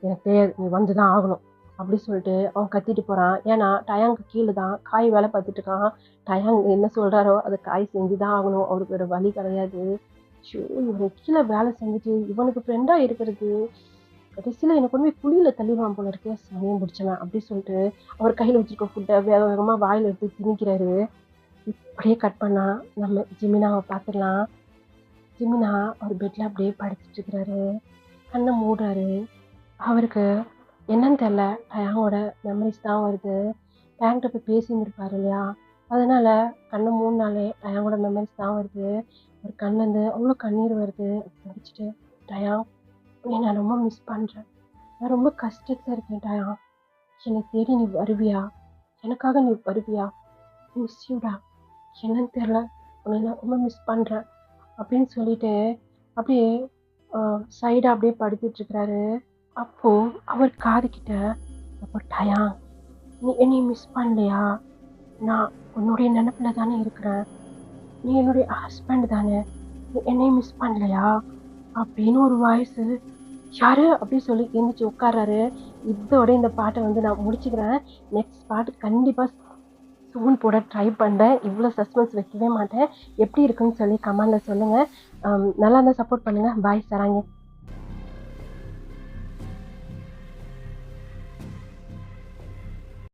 எனக்கு தெரியாது. நீ வந்து தான் ஆகணும். அப்படி சொல்லிட்டு அவன் கத்திட்டு போறான். ஏன்னா டயாங்க்கு கீழ தான் காய் வேலை பார்த்துட்டு இருக்கான். டயாங் என்ன சொல்றாரோ அத காய் செஞ்சு தான் ஆகணும். அவருக்கு வேற வழி கிடையாது. ஷோ! இவன் கீழ வேலை செஞ்சுட்டு இவனுக்கு ஃப்ரெண்டா இருக்கிறது, கடைசியில என்ன கொண்டு போய் குழியில தள்ளிருவான் போல இருக்கே, சனியன் பிடிச்சவன் அப்படி சொல்லிட்டு அவர் கையில வச்சிருக்க ஃபுட்ட வேக வேகமா வாயில எடுத்து திணிக்கிறாரு. அப்படியே கட் பண்ணா நம்ம ஜெமினாவ பார்த்துடலாம். ஜெமினா அவர் பெட்ல அப்படியே படுத்துட்டு இருக்கிறாரு. கண்ண மூடுறாரு. அவருக்கு என்னன்னு தெரியல. டயாங்கோட மெமரிஸ் தான் வருது. டயாங்கிட்ட போய் பேசியிருந்திருப்பாரு இல்லையா? அதனால கண்ண மூடுனாலே டயாங்கோட மெமரிஸ் தான் வருது. அவர் கண்லேருந்து அவ்வளோ கண்ணீர் வருது. முடிச்சுட்டு, டயாங் உன்னை நான் ரொம்ப மிஸ் பண்றேன். நான் ரொம்ப கஷ்டத்துல இருக்கேன் டயாங். என்னை தேடி நீ வருவியா? எனக்காக நீ வருவியா? மிஸ் யூடா. என்னன்னு தெரியல. உன்னை நான் ரொம்ப மிஸ் பண்றேன். அப்படின்னு சொல்லிட்டு அப்படியே சைடா அப்படியே படுத்துட்டு இருக்கிறாரு. அப்போ அவர் காதுகிட்ட, அப்போ டயாங் நீ என்னை மிஸ் பண்ணலையா? நான் உன்னுடைய நினைப்புல தானே இருக்கிறேன். நீ என்னுடைய ஹஸ்பண்ட் தானே. நீ என்னை மிஸ் பண்ணலையா? அப்படின்னு ஒரு வாய்ஸ். யாரு அப்படின்னு சொல்லி எந்திரிச்சு உட்கார்றாரு. இதோட இந்த பாட்டை வந்து நான் முடிச்சுக்கிறேன். நெக்ஸ்ட் பாட்டு கண்டிப்பா சூன் போட ட்ரை பண்றேன். இவ்வளோ சஸ்பென்ஸ் வைக்கவே மாட்டேன். எப்படி இருக்குன்னு சொல்லி கமெண்ட்ல சொல்லுங்க. நல்லா இருந்தா சப்போர்ட் பண்ணுங்க. பாய் சராங்க.